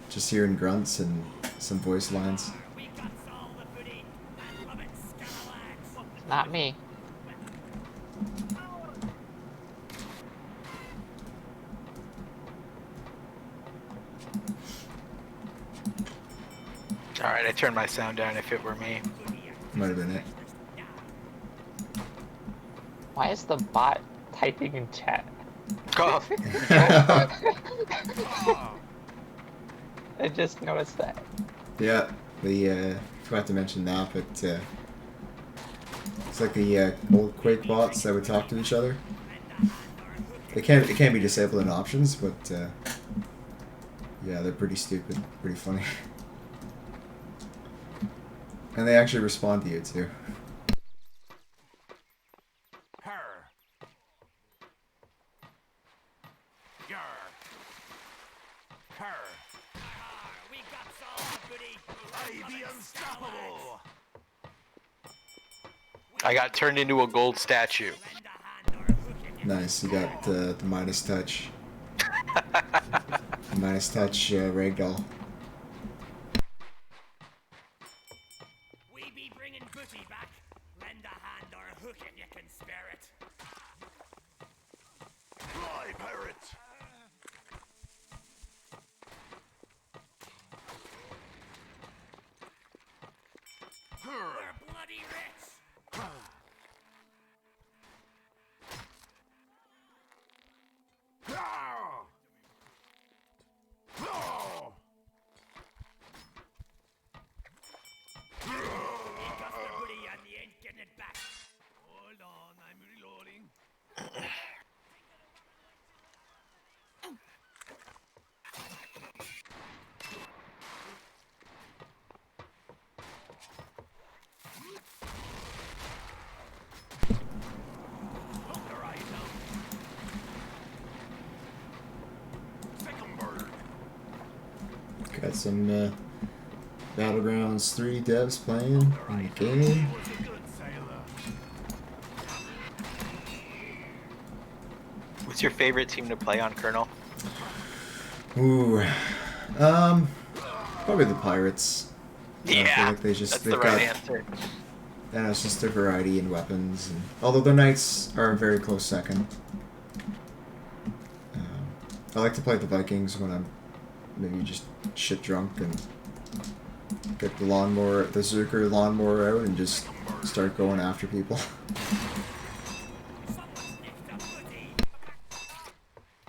Just hearing grunts and some voice lines. Not me. Alright, I turned my sound down if it were me. Might have been it. Why is the bot typing in chat? Oh. I just noticed that. Yeah, we forgot to mention that, but it's like the old Quake bots that would talk to each other. It can't be disabled in options, but yeah, they're pretty stupid, pretty funny, and they actually respond to you too. I got turned into a gold statue. Nice, you got the Midas touch. Midas touch ragdoll. We be bringing booty back. Lend a hand or a hook if you can spare it. Fly, pirate! We're bloody rich! Hold on, I'm reloading. Got some Battlegrounds 3 devs playing in the game. What's your favorite team to play on, Colonel? Ooh, probably the Pirates. I feel like that's the right answer. And it's just a variety in weapons. And, although the Knights are a very close second. I like to play the Vikings when I'm maybe just shit drunk and get the Zerker lawnmower out and just start going after people.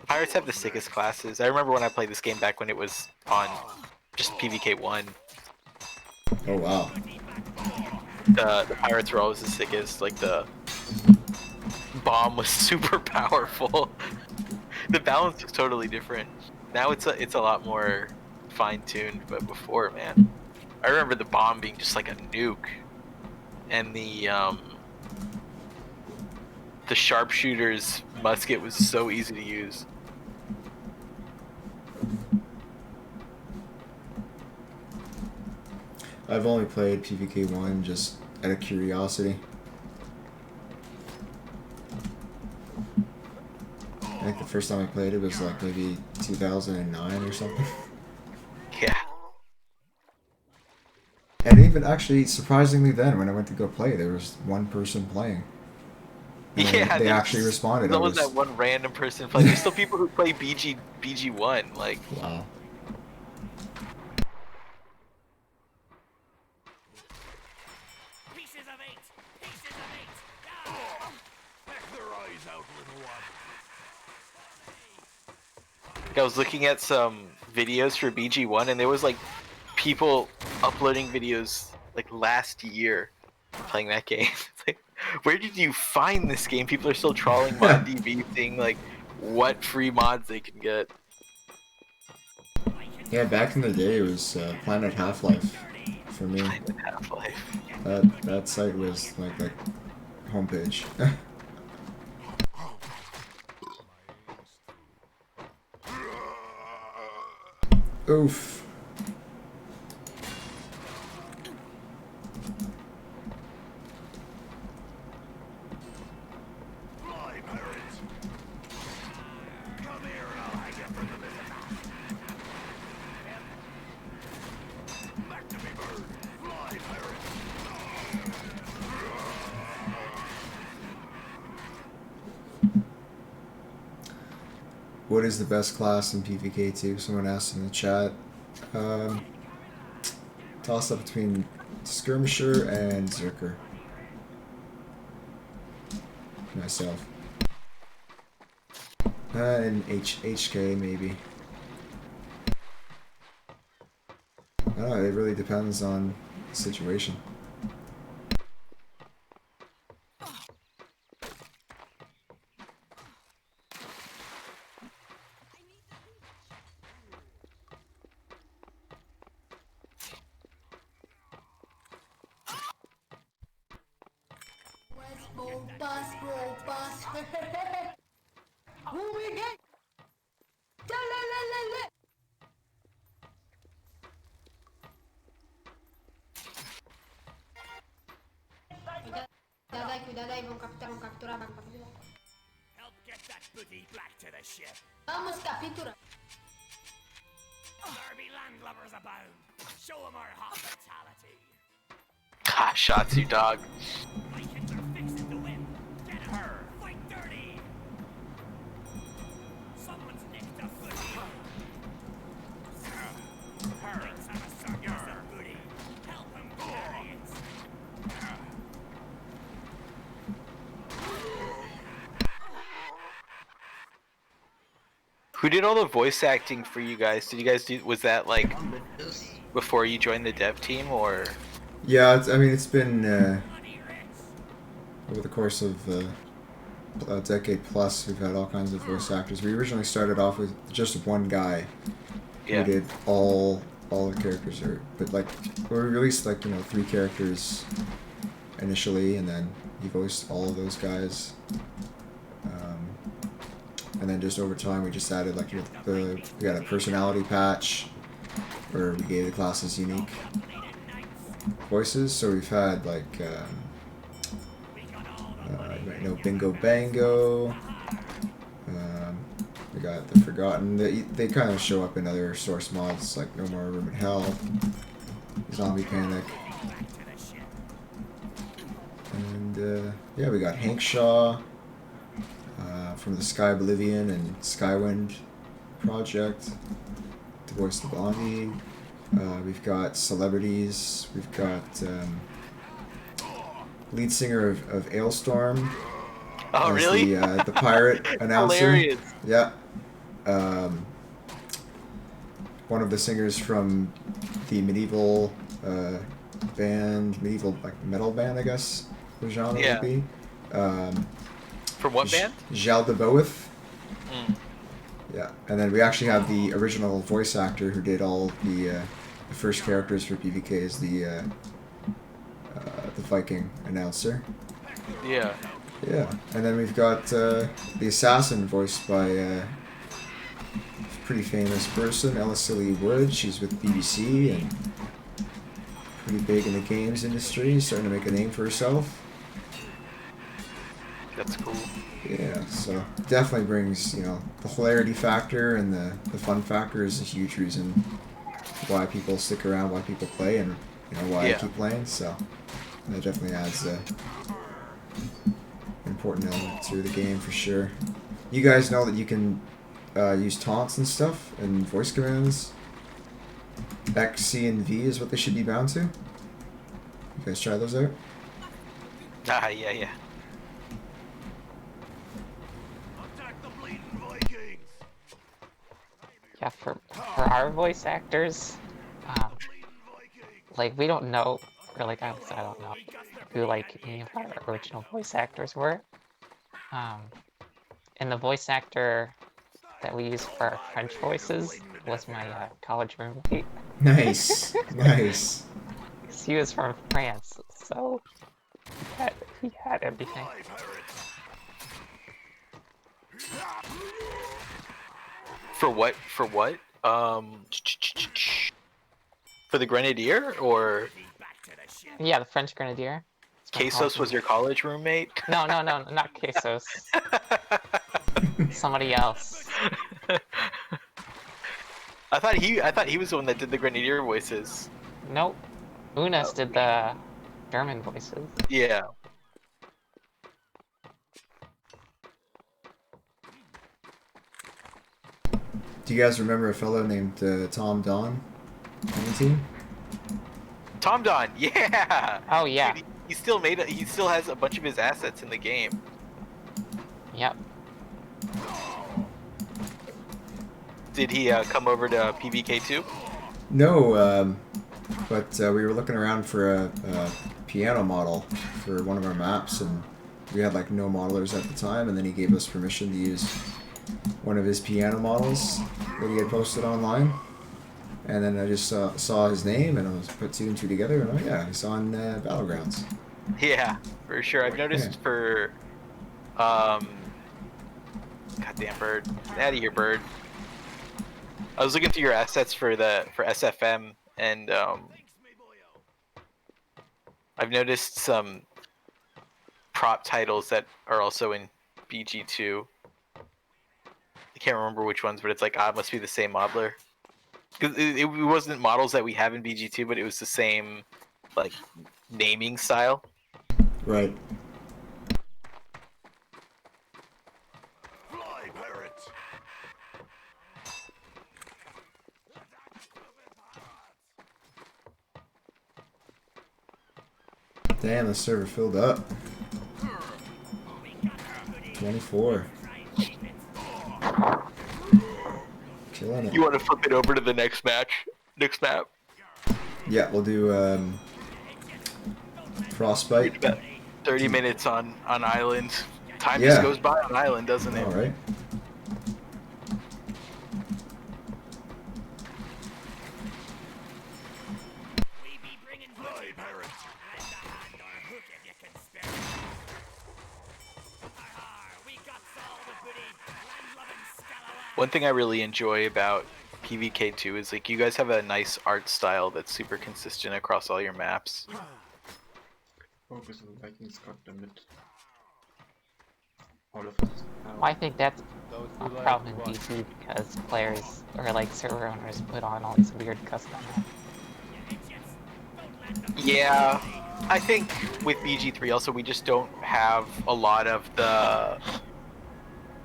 Pirates have the sickest classes. I remember when I played this game back when it was on just PVK1. Oh wow. The Pirates were always the sickest. Like the bomb was super powerful. The balance was totally different. Now it's a lot more fine-tuned, but before, man, I remember the bomb being just like a nuke, and the sharpshooter's musket was so easy to use. I've only played PVK1 just out of curiosity. I think the first time I played it was like maybe 2009 or something. Yeah. And even actually, surprisingly then, when I went to go play, there was one person playing. And Yeah, they actually responded. There was that one random person playing. There's still people who play BG1, like... Wow. Pieces of eight! Pieces of eight! Ah! Peck their eyes out, little one. I was looking at some videos for BG1, and there was like people uploading videos like last year playing that game. It's like, where did you find this game? People are still trawling ModDB, seeing like what free mods they can get. Yeah, back in the day, it was Planet Half-Life for me. Planet Half-Life. That site was like homepage. Oof. what is the best class in PVK2? Someone asked in the chat. Toss up between Skirmisher and Zerker. Myself. And HK maybe. I don't know, it really depends on the situation. Help get that booty back to the ship. Vamos, captura. There be landlubbers abound. Show them our hospitality. Ah, shots you, dog. Vikings are fixing to win. Get her. Fight dirty. Someone's nicked a booty. Vikings have a surplus of booty. Help them carry it. Who did all the voice acting for you guys? Did you guys do? Was that like before you joined the dev team, or? Yeah, I mean, it's been over the course of a decade plus. We've had all kinds of voice actors. We originally started off with just one guy who did all the characters, but like we released like 3 characters initially, and then he voiced all of those guys. And then just over time, we just added like we got a personality patch where we gave the classes unique voices. So we've had like you might know Bingo Bango. We got the Forgotten. They kind of show up in other source mods like No More Room in Hell, Zombie Panic, and yeah, we got Hank Shaw. From the Sky Oblivion and Skywind project to voice the Blondie. We've got celebrities. We've got lead singer of Ailstorm. Oh, really? The pirate announcer. Hilarious. Yeah. One of the singers from the medieval band, medieval like metal band, I guess the genre would be. From what band? Jal de Boeth. Yeah, and then we actually have the original voice actor who did all the first characters for PVK is the Viking announcer. Yeah. Yeah, and then we've got the assassin voiced by a pretty famous person, Elisily Wood. She's with BBC and pretty big in the games industry, starting to make a name for herself. That's cool. Yeah, so definitely brings, the hilarity factor and the fun factor is a huge reason why people stick around, why people play, and why I keep playing. So that definitely adds an important element to the game for sure. You guys know that you can use taunts and stuff and voice commands. X, C, and V is what they should be bound to. You guys try those out? Yeah. Yeah, for our voice actors, like we don't know, or like I don't know who like any of our original voice actors were. And the voice actor that we used for our French voices was my college roommate. Nice, nice. He was from France, so he had everything. For what? For the Grenadier, or? Yeah, the French Grenadier. Quesos was your college roommate? No, not Quesos. Somebody else. I thought he was the one that did the Grenadier voices. Nope. Unas did the German voices. Yeah. Do you guys remember a fellow named Tom Don on the team? Tom Don, yeah. Oh yeah. Dude, he still made it. He still has a bunch of his assets in the game. Yep. Did he come over to PVKII? No, but we were looking around for a piano model for one of our maps, and we had like no modelers at the time, and then he gave us permission to use one of his piano models that he had posted online. And then I just saw his name, and I was put two and two together, and oh yeah, he's on Battlegrounds. Yeah, for sure. I've noticed for goddamn bird. Get out of here, bird. I was looking through your assets for SFM, and I've noticed some prop titles that are also in BG2. I can't remember which ones, but it's like, it must be the same modeler. Because it wasn't models that we have in BG2, but it was the same, like, naming style. Right. Fly, pirate! Damn, the server filled up. 24. Killing it. You want to flip it over to the next map? Yeah, we'll do Frostbite. About 30 minutes on island. Time just goes by on island, doesn't it? All right. One thing I really enjoy about PVK2 is like you guys have a nice art style that's super consistent across all your maps. Focus on Vikings, goddammit. All of us. Well, I think that's a problem in BC because players or like server owners put on all these weird custom. Yeah, I think with BG3 also we just don't have a lot of the.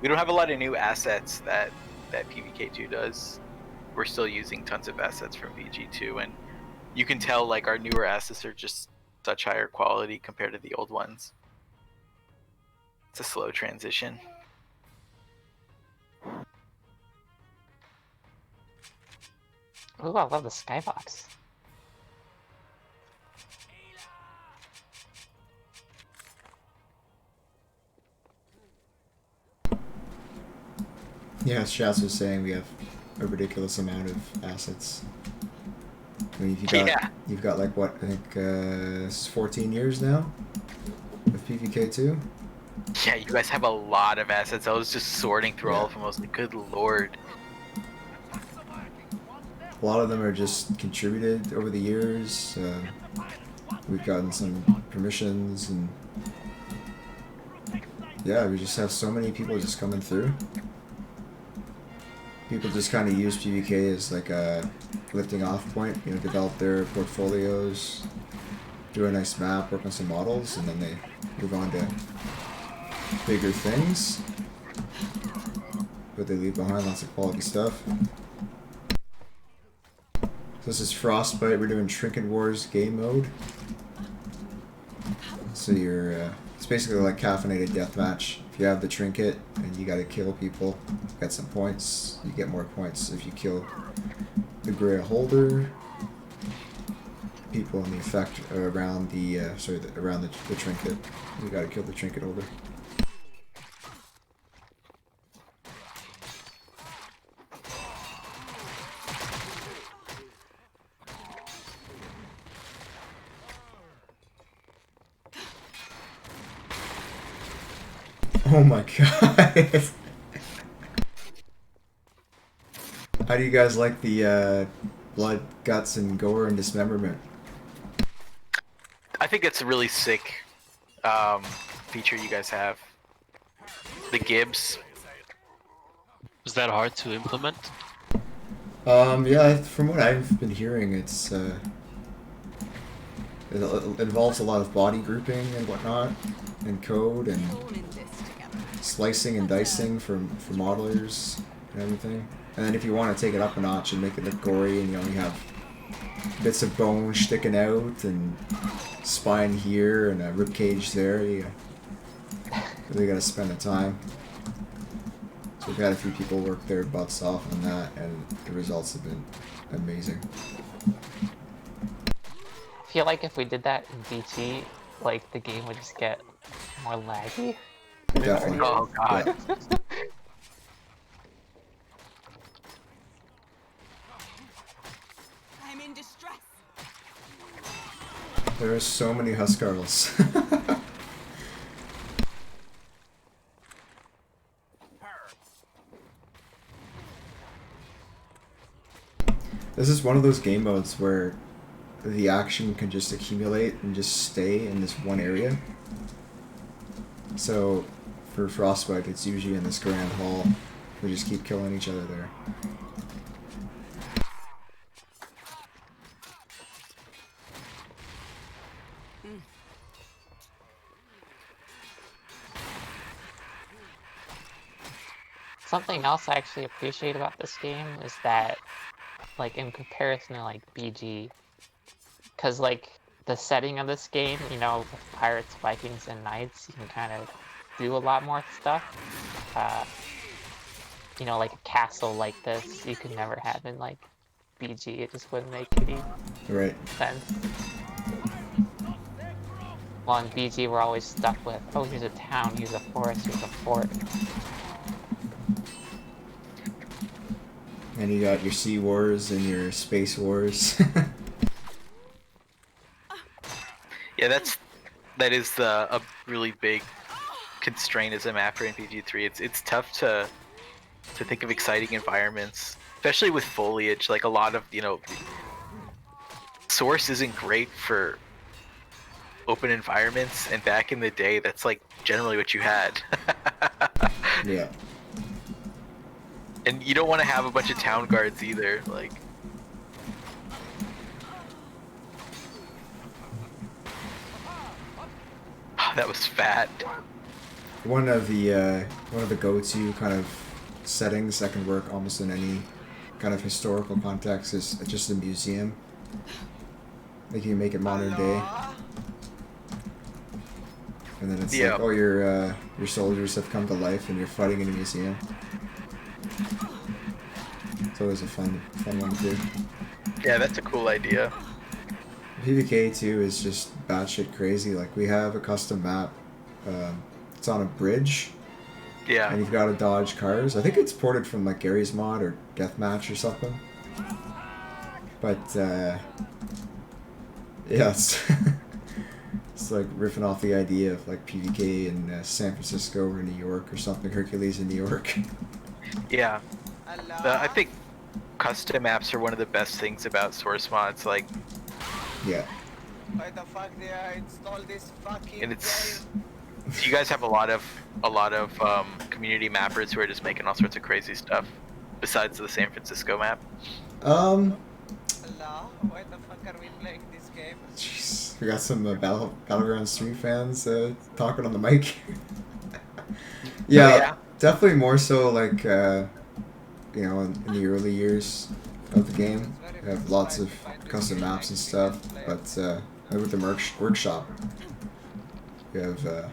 We don't have a lot of new assets that PVK2 does. We're still using tons of assets from BG2, and you can tell like our newer assets are just such higher quality compared to the old ones. It's a slow transition. Ooh, I love the skybox. Yeah, as Shaz was saying, we have a ridiculous amount of assets. I mean, you've got like what, I think this is 14 years now with PVK2. Yeah, you guys have a lot of assets. I was just sorting through all of them. I was like, good lord. A lot of them are just contributed over the years. We've gotten some permissions, and yeah, we just have so many people just coming through. People just kind of use PVK as like a lifting off point, you know, develop their portfolios, do a nice map, work on some models, and then they move on to bigger things. But they leave behind lots of quality stuff. So this is Frostbite. We're doing Trinket Wars game mode. So you're, it's basically like caffeinated deathmatch. If you have the trinket and you gotta kill people, get some points. You get more points if you kill the Grail holder. People in the effect around the around the trinket. You gotta kill the trinket holder. Oh my god. How do you guys like the blood, guts, and gore and dismemberment? I think it's a really sick feature you guys have. The Gibbs. Was that hard to implement? Yeah, from what I've been hearing, it's it involves a lot of body grouping and whatnot, and code, and slicing and dicing for modelers. and everything. And then if you want to take it up a notch and make it look gory, and you only have bits of bone sticking out and spine here and a rib cage there, you really gotta spend the time. So we've had a few people work their butts off on that, and the results have been amazing. I feel like if we did that in BG, like the game would just get more laggy. Definitely. Oh god. Yeah. I'm in distress. There are so many Huskarls. This is one of those game modes where the action can just accumulate and just stay in this one area. So for Frostbite, it's usually in this grand hall. We just keep killing each other there. Something else I actually appreciate about this game is that, like, in comparison to, like, BG, because, like, the setting of this game, you know, with Pirates, Vikings, and Knights, you can kind of do a lot more stuff. You know, like a castle like this, you could never have in, like, BG. It just wouldn't make any sense. Well, in BG, we're always stuck with, oh, here's a town, here's a forest, here's a fort. And you got your Sea Wars and your Space Wars. Yeah, that is a really big constraint as a mapper in BG3. It's tough to think of exciting environments, especially with foliage. Like a lot of, you know, Source isn't great for open environments, and back in the day, that's like generally what you had. Yeah. And you don't want to have a bunch of town guards either, like. Oh, that was fat. One of the go-to kind of settings that can work almost in any kind of historical context is just a museum. Like you can make it modern day. And then it's like, oh, your soldiers have come to life and you're fighting in a museum. It's always a fun one to do. Yeah, that's a cool idea. PVKII is just batshit crazy. Like, we have a custom map. It's on a bridge. Yeah. And you've got to dodge cars. I think it's ported from, like, Gary's Mod or Deathmatch or something. But, yeah, it's, it's like riffing off the idea of, like, PVK in San Francisco or New York or something. Hercules in New York. Yeah. I think custom maps are one of the best things about source mods. Like, yeah. Why the fuck did I install this fucking and it's you guys have a lot of community mappers who are just making all sorts of crazy stuff besides the San Francisco map. Allah, why the fuck are we playing this game? Jeez, we got some Battlegrounds 3 fans talking on the mic. Yeah, definitely more so like you know, in the early years of the game. We have lots of custom maps and stuff, but with the workshop, we have a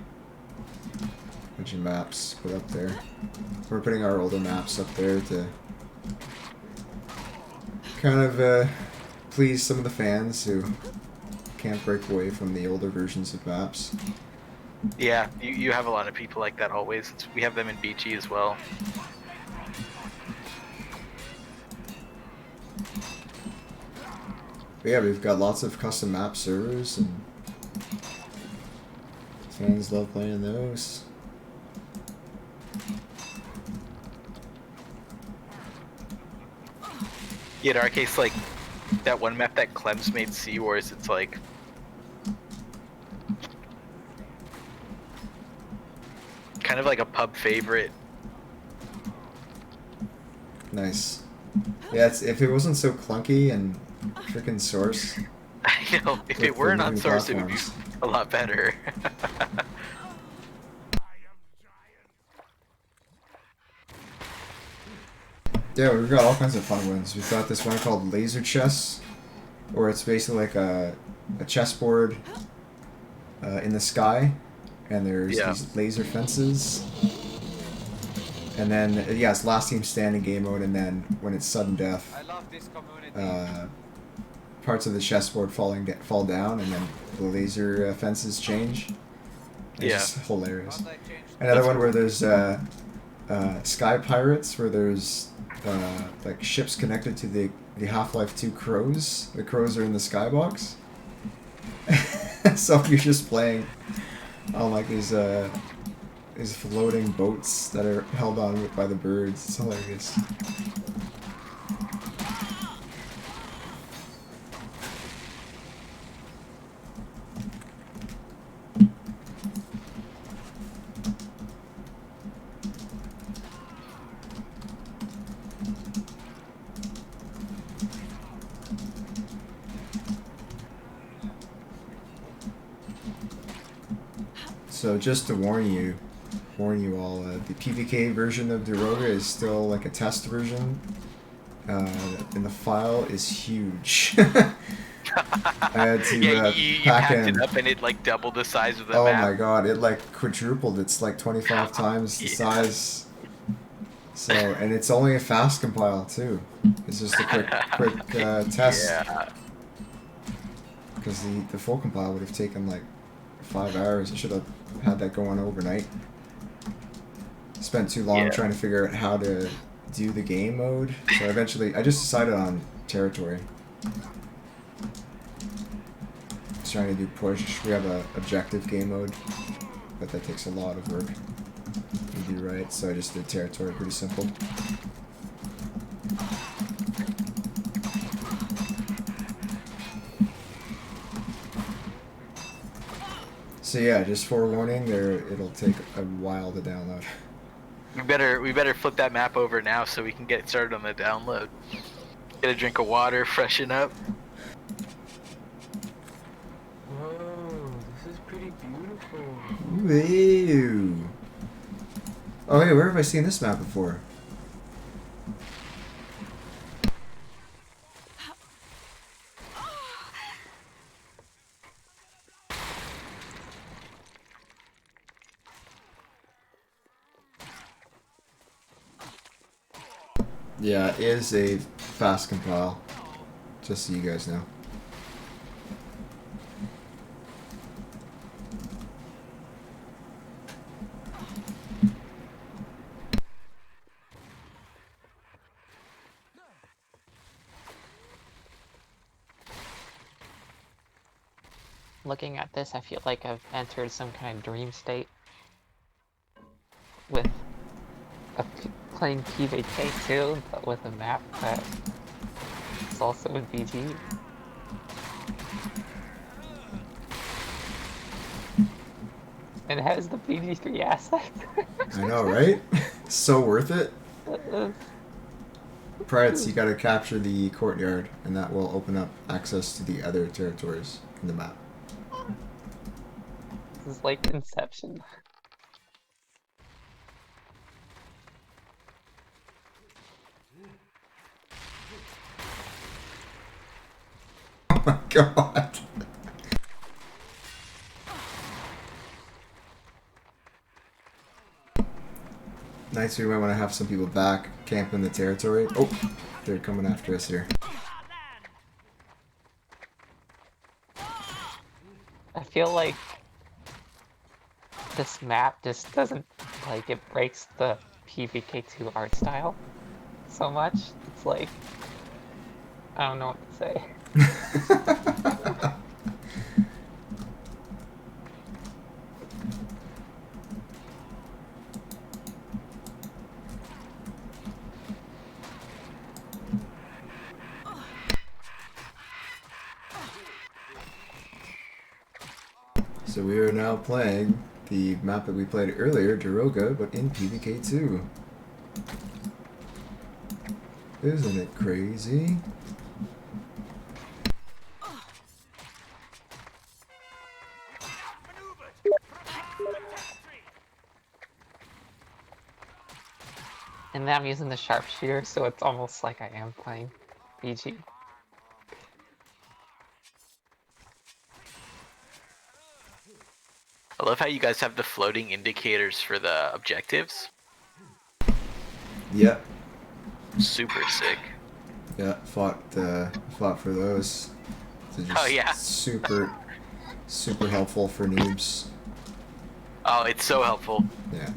bunch of maps put up there. We're putting our older maps up there to kind of please some of the fans who can't break away from the older versions of maps. Yeah, you have a lot of people like that always. We have them in BG as well. But yeah, we've got lots of custom map servers, and fans love playing those. Yeah, in our case, like, that one map that Clem's made, Sea Wars, it's like... kind of like a pub favorite. Nice. Yeah, if it wasn't so clunky and freaking Source. I know, if it weren't on Source, it would be a lot better. Yeah, we've got all kinds of fun ones. We've got this one called Laser Chess, where it's basically like a chessboard in the sky, and there's these laser fences. And then, yeah, it's last team standing game mode, and then when it's sudden death, parts of the chessboard fall down, and then the laser fences change. It's just hilarious. Another one where there's Sky Pirates, where there's like ships connected to the Half-Life 2 crows. The crows are in the skybox. So you're just playing on like these floating boats that are held on by the birds. It's hilarious. So just to warn you all, the PVK version of Daroga is still like a test version, and the file is huge. I had to you pack packed in. it up and it like doubled the size of the Oh map. my god, it like quadrupled. It's like 25 times the size. So, and it's only a fast compile too. It's just a quick test. Yeah. Because the full compile would have taken like 5 hours. I should have had that going overnight. Spent too long trying to figure out how to do the game mode. So eventually, I just decided on territory. Just trying to do push. We have a objective game mode, but that takes a lot of work to do right. So I just did territory, pretty simple. So yeah, just forewarning, it'll take a while to download. We better flip that map over now so we can get started on the download. Get a drink of water, freshen up. Whoa, this is pretty beautiful. Woo! Oh hey, where have I seen this map before? Yeah, it is a fast compile, just so you guys know. Looking at this, I feel like I've entered some kind of dream state with playing PVKII, but with a map that is also in BG. And it has the BG3 asset. I know, right? So worth it. Prides, you gotta capture the courtyard, and that will open up access to the other territories in the map. This is like Inception. Oh my god. Nice, we might want to have some people back camping the territory. Oh, they're coming after us here. I feel like this map just doesn't, like, it breaks the PVK2 art style so much. It's like, I don't know what to say. So we are now playing the map that we played earlier, Daroga, but in PVK2. Isn't it crazy? And then I'm using the sharpshooter, so it's almost like I am playing BG. I love how you guys have the floating indicators for the objectives. Yep. Super sick. Yeah, fought for those. So just Oh yeah. super helpful for noobs. Oh, it's so helpful. Yeah.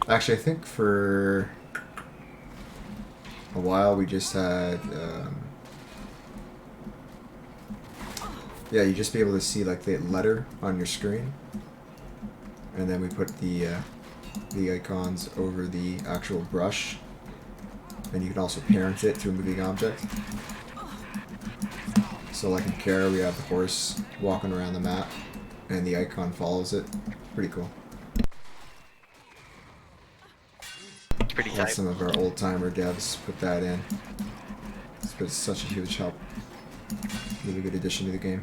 Actually, I think for a while we just had, yeah, you just be able to see like the letter on your screen, and then we put the icons over the actual brush, and you can also parent it to a moving object. So like in Kara, we have the horse walking around the map, and the icon follows it. Pretty cool. It's pretty tight. Some of our old timer devs put that in. It's been such a huge help. Really good addition to the game.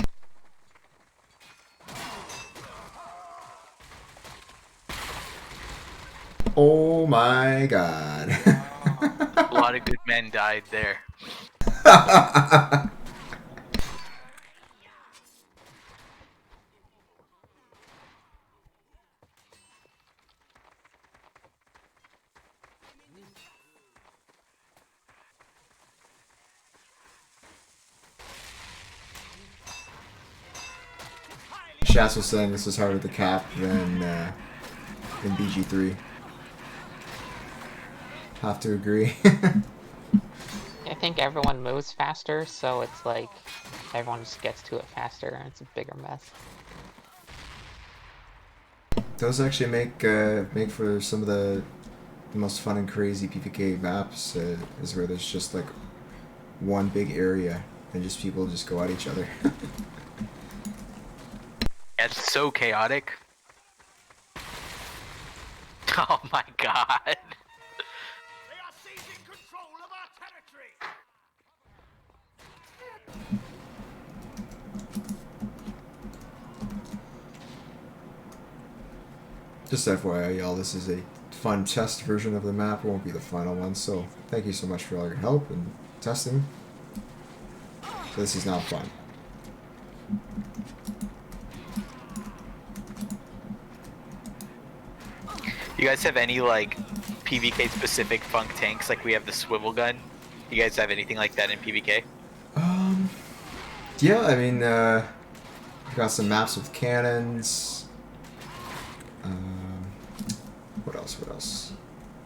Oh my god. A lot of good men died there. Shaz was saying this is harder to cap than BG3. Have to agree. I think everyone moves faster, so it's like everyone just gets to it faster, and it's a bigger mess. Those actually make for some of the most fun and crazy PVK maps. Is where there's just like one big area and just people just go at each other. It's so chaotic. Oh my god. They are seizing control of our territory. Just FYI, y'all, this is a fun test version of the map. It won't be the final one, so thank you so much for all your help and testing. So this is now fun. You guys have any like PVK specific funk tanks? Like we have the swivel gun. You guys have anything like that in PVK? Yeah, I mean, we've got some maps with cannons. What else?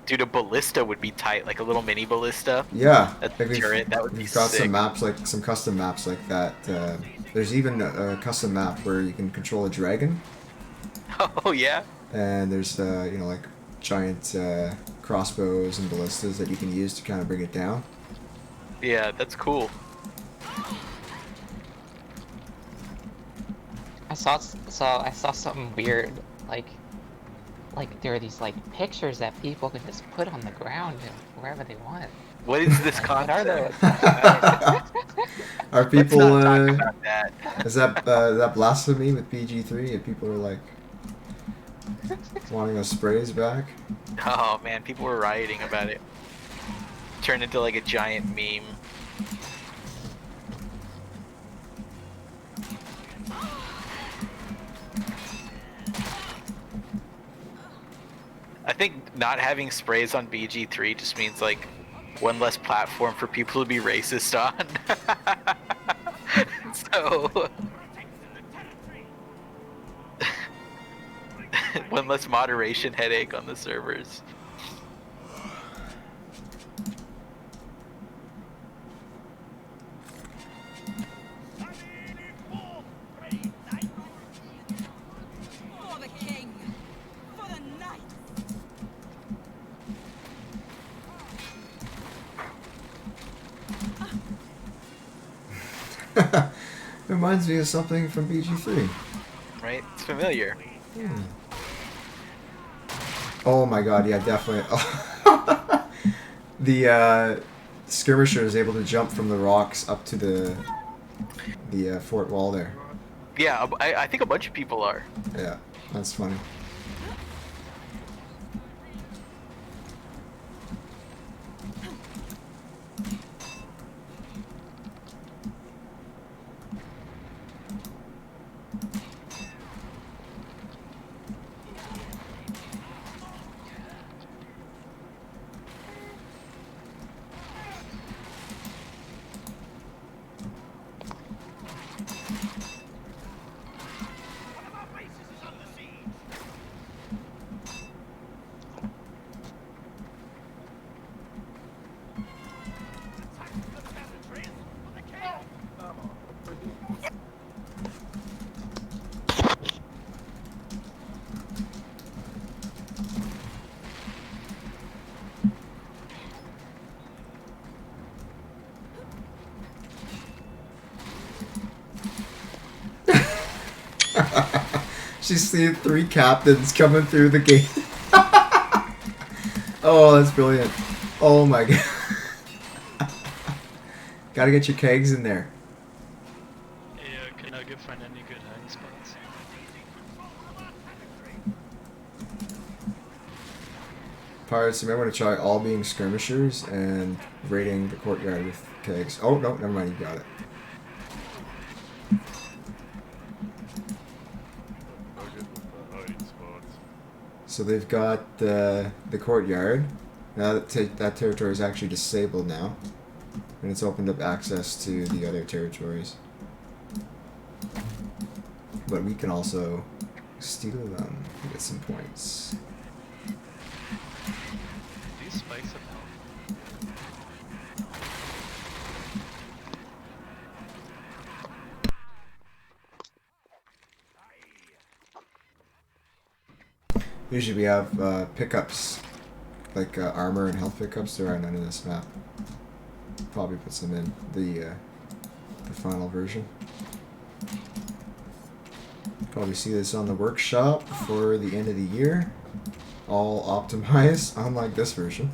Dude, a ballista would be tight, like a little mini ballista. Yeah, That's a turret. That would be we've got sick. some maps, like some custom maps like that. There's even a custom map where you can control a dragon. Oh yeah. And there's you know, like giant crossbows and ballistas that you can use to kind of bring it down. Yeah, that's cool. I saw something weird, like there are these like pictures that people can just put on the ground wherever they want. What is this What are concept? those? Are people Let's not talk about that. is that blasphemy with BG3 and people are like wanting those sprays back? Oh man, people were rioting about it. Turned into like a giant meme. I think not having sprays on BG3 just means like one less platform for people to be racist on. So one less moderation headache on the servers. For the king, for the knight. Reminds me of something from BG3. Right? It's familiar. Oh my god, yeah, definitely. The skirmisher is able to jump from the rocks up to the the fort wall there. Yeah, I think a bunch of people are. Yeah, that's funny. She's seen 3 captains coming through the gate. Oh, that's brilliant. Oh my god. Gotta get your kegs in there. Yeah, can I find any good hiding spots? Pirates, you might want to try all being skirmishers and raiding the courtyard with kegs. Oh, no, never mind, you got it. So they've got the courtyard. Now that territory is actually disabled now. And it's opened up access to the other territories. But we can also steal them and get some points. These spikes have helped. Usually we have pickups, like armor and health pickups. There are none in this map. Probably put some in the final version. Probably see this on the workshop for the end of the year. All optimized, unlike this version.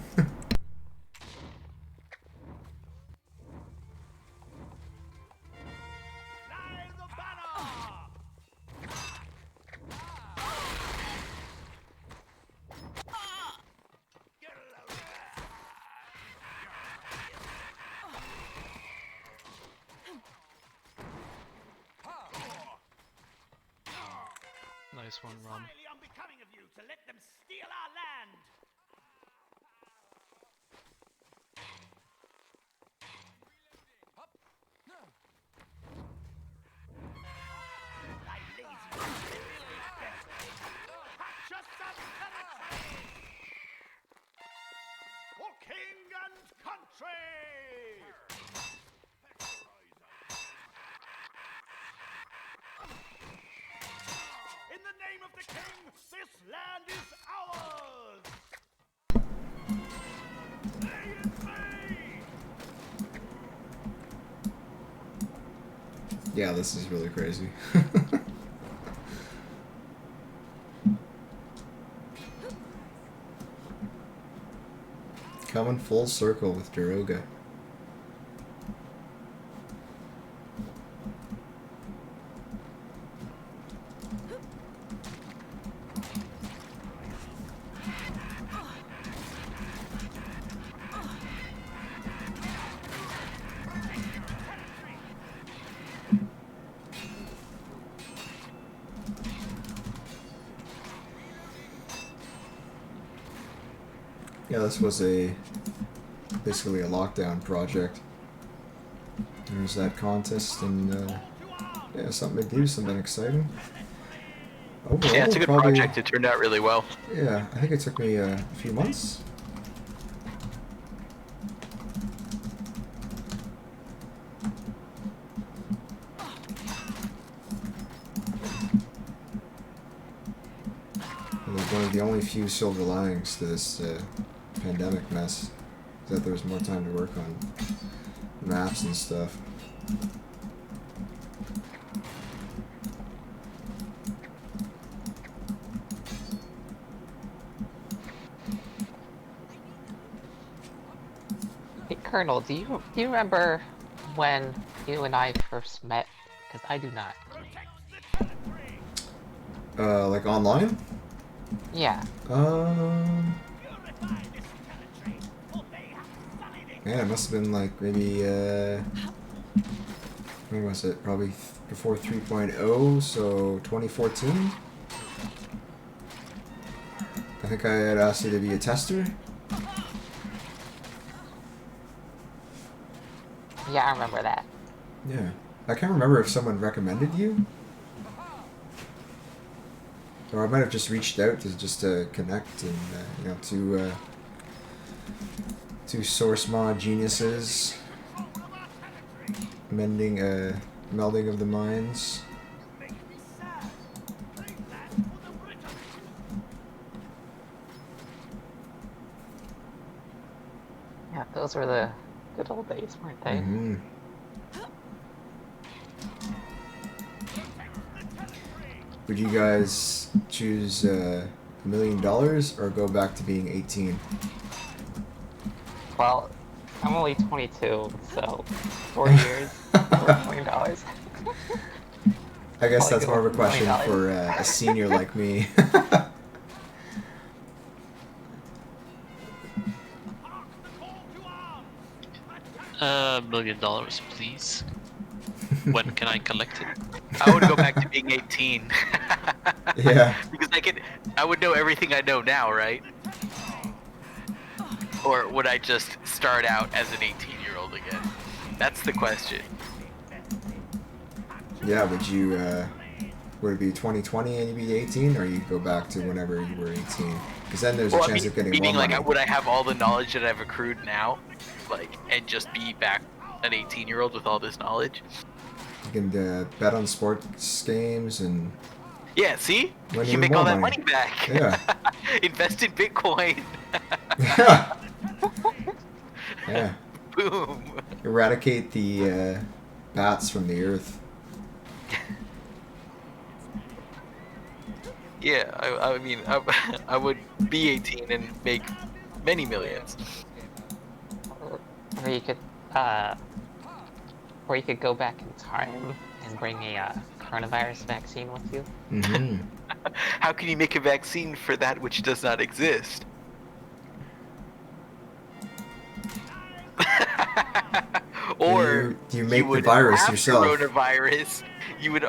Nice one, Ron. Highly unbecoming of you to let them steal our land. Thy lazy Hatch us some penetrate for king and country. In the name of the king, this land is ours! Lay it free! Yeah, this is really crazy. Coming full circle with Daroga. Yeah, this was basically a lockdown project. There's that contest and yeah, something to do, something exciting. Overall, Yeah, it's a good project. It turned out really well. Yeah, I think it took me a few months. It was one of the only few silver linings to this pandemic mess, is that there was more time to work on maps and stuff. Hey, Colonel, do you remember when you and I first met Because I do not. Like online? Yeah. Yeah, it must have been like maybe, when was it? Probably before 3.0, so 2014? I think I had asked you to be a tester. Yeah, I remember that. Yeah. I can't remember if someone recommended you. Or I might have just reached out to just connect and, you know, two source mod geniuses. Melding of the minds. Yeah, those were the good old days, weren't they? Mm-hmm. Would you guys choose $1 million or go back to being 18? Well, I'm only 22, so 4 years, $4 million. I guess that's more of a question for a senior like me. $1 million, please. When can I collect it? I would go back to being 18. Yeah. Because I would know everything I know now, right? Or would I just start out as an 18-year-old again? That's the question. Yeah, would it be 2020 and you'd be 18, or you'd go back to whenever you were 18? Because then there's a chance of getting more money. Like, would I have all the knowledge that I've accrued now, like, and just be back an 18-year-old with all this knowledge? You can bet on sports games and... Yeah, see? You can make all that money back. Yeah. Invest in Bitcoin. Yeah. Boom. Eradicate the bats from the earth. Yeah, I mean, I would be 18 and make many millions. Or you could go back in time and bring a coronavirus vaccine with you. Mm-hmm. How can you make a vaccine for that which does not exist? Or you make the virus yourself. Coronavirus, you would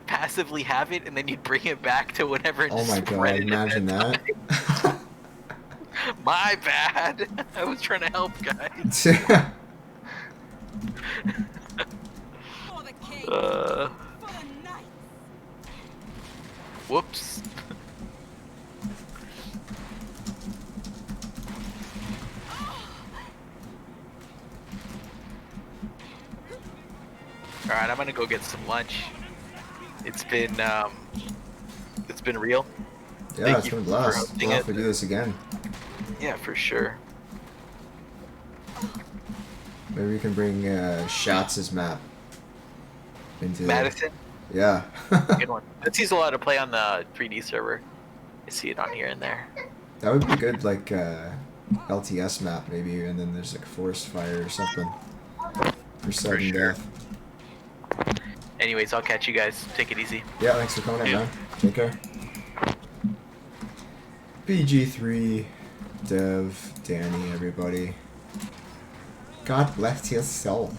passively have it, and then you'd bring it back to whenever it Oh my god! Imagine that. My bad. I was trying to help, guys. Whoops. Alright, I'm gonna go get some lunch. It's been real. Yeah, it's been a blast. We'll have to do this again. Yeah, for sure. Maybe we can bring Shatz's map into Madison? Yeah. Good one. That sees a lot of play on the 3D server. I see it on here and there. That would be good, like LTS map maybe, and then there's like forest fire or something for sudden death. Anyways, I'll catch you guys. Take it easy. Yeah, thanks for coming in, man. Take care. BG3, Dev, Danny, everybody. God bless your soul.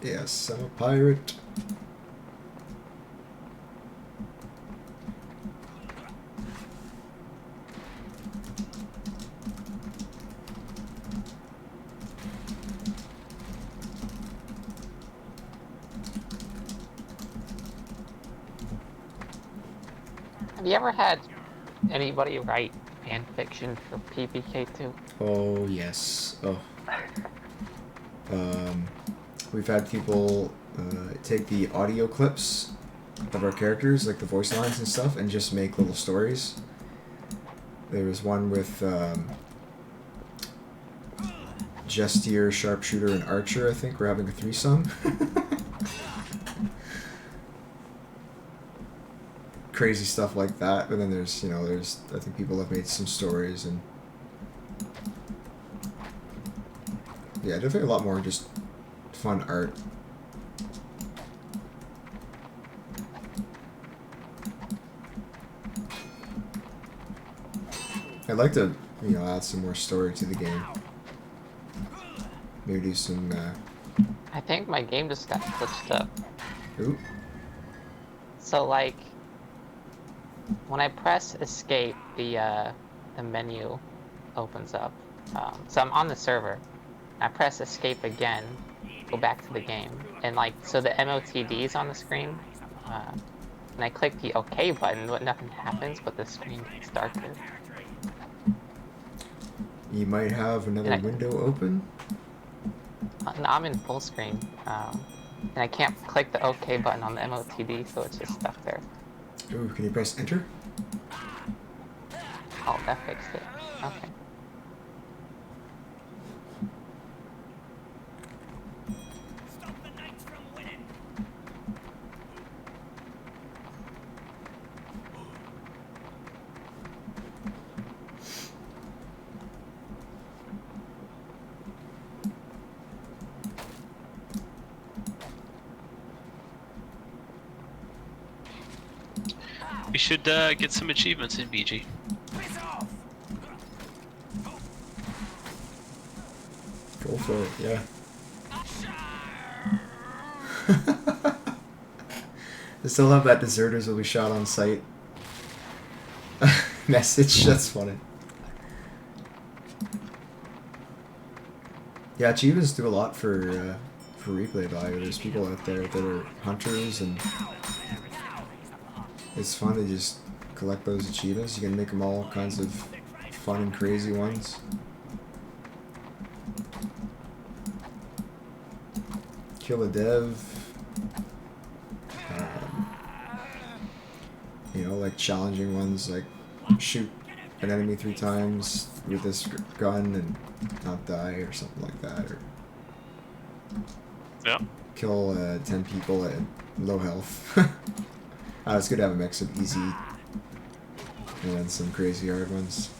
Yes, I'm a pirate. Have you ever had anybody write fan fiction for PVK2? Oh yes. Oh. We've had people take the audio clips of our characters, like the voice lines and stuff, and just make little stories. There was one with Jestier, Sharpshooter, and Archer, I think. We're having a threesome. Crazy stuff like that. But then there's, I think people have made some stories and... Yeah, definitely a lot more just fun art. I'd like to, add some more story to the game. Maybe do some, I think my game just got glitched up. Ooh. So, like, when I press escape, the menu opens up. So I'm on the server. I press escape again, go back to the game, and like, so the MOTD is on the screen. And I click the OK button, but nothing happens, but the screen gets darker. You might have another window open? No, I'm in full screen. And I can't click the OK button on the MOTD, so it's just stuck there. Ooh, can you press enter? Oh, that fixed it. Okay. We should get some achievements in BG. Go for it, yeah. I still have that deserters will be shot on sight message. That's funny. Yeah, achievements do a lot for replay value. There's people out there that are hunters, and it's fun to just collect those achievements. You can make them all kinds of fun and crazy ones. Kill a dev. Like challenging ones, like shoot an enemy 3 times with this gun and not die or something like that, or kill 10 people at low health. It's good to have a mix of easy and then some crazy hard ones.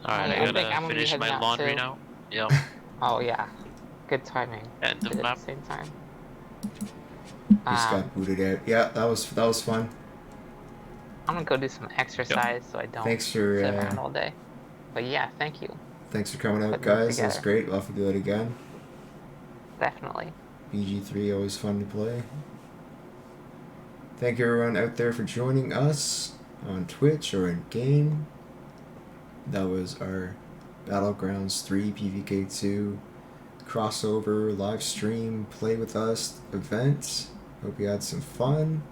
Alright, I gotta finish my laundry now. Yep. Oh yeah, good timing. End of Did it map. at the same time. Just got booted out. Yeah, that was fun. I'm gonna go do some exercise so I don't Thanks for, sit around all day. But yeah, thank you. Thanks for coming out, guys. That's great. We'll have to do that again. Definitely. BG3, always fun to play. Thank you everyone out there for joining us on Twitch or in game. That was our Battlegrounds 3 PVKII crossover live stream play with us event. Hope you had some fun.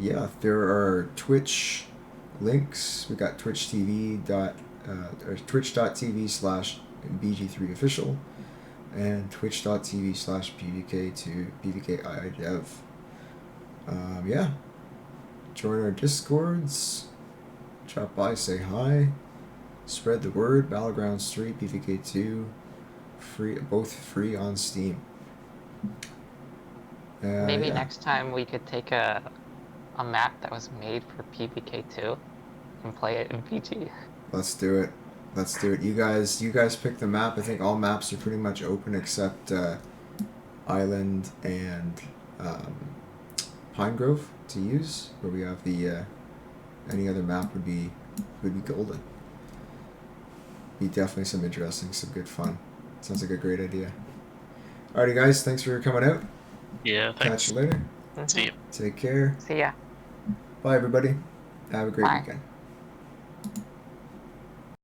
Yeah, there are Twitch links. We got twitch.tv/BG3official and twitch.tv/PVKII dev. Yeah, join our Discords. Drop by, say hi, spread the word. Battlegrounds 3, PVKII, free, both free on Steam. Maybe next time we could take a map that was made for PVK2 and play it in PG. Let's do it. Let's do it. You guys pick the map. I think all maps are pretty much open except Island and Pine Grove to use, where we have the any other map would be golden. Be definitely some interesting, some good fun. Sounds like a great idea. Alrighty, guys, thanks for coming out. Yeah, thanks. Catch you later. See you. Take care. See ya. Bye, everybody. Have a great Bye. weekend.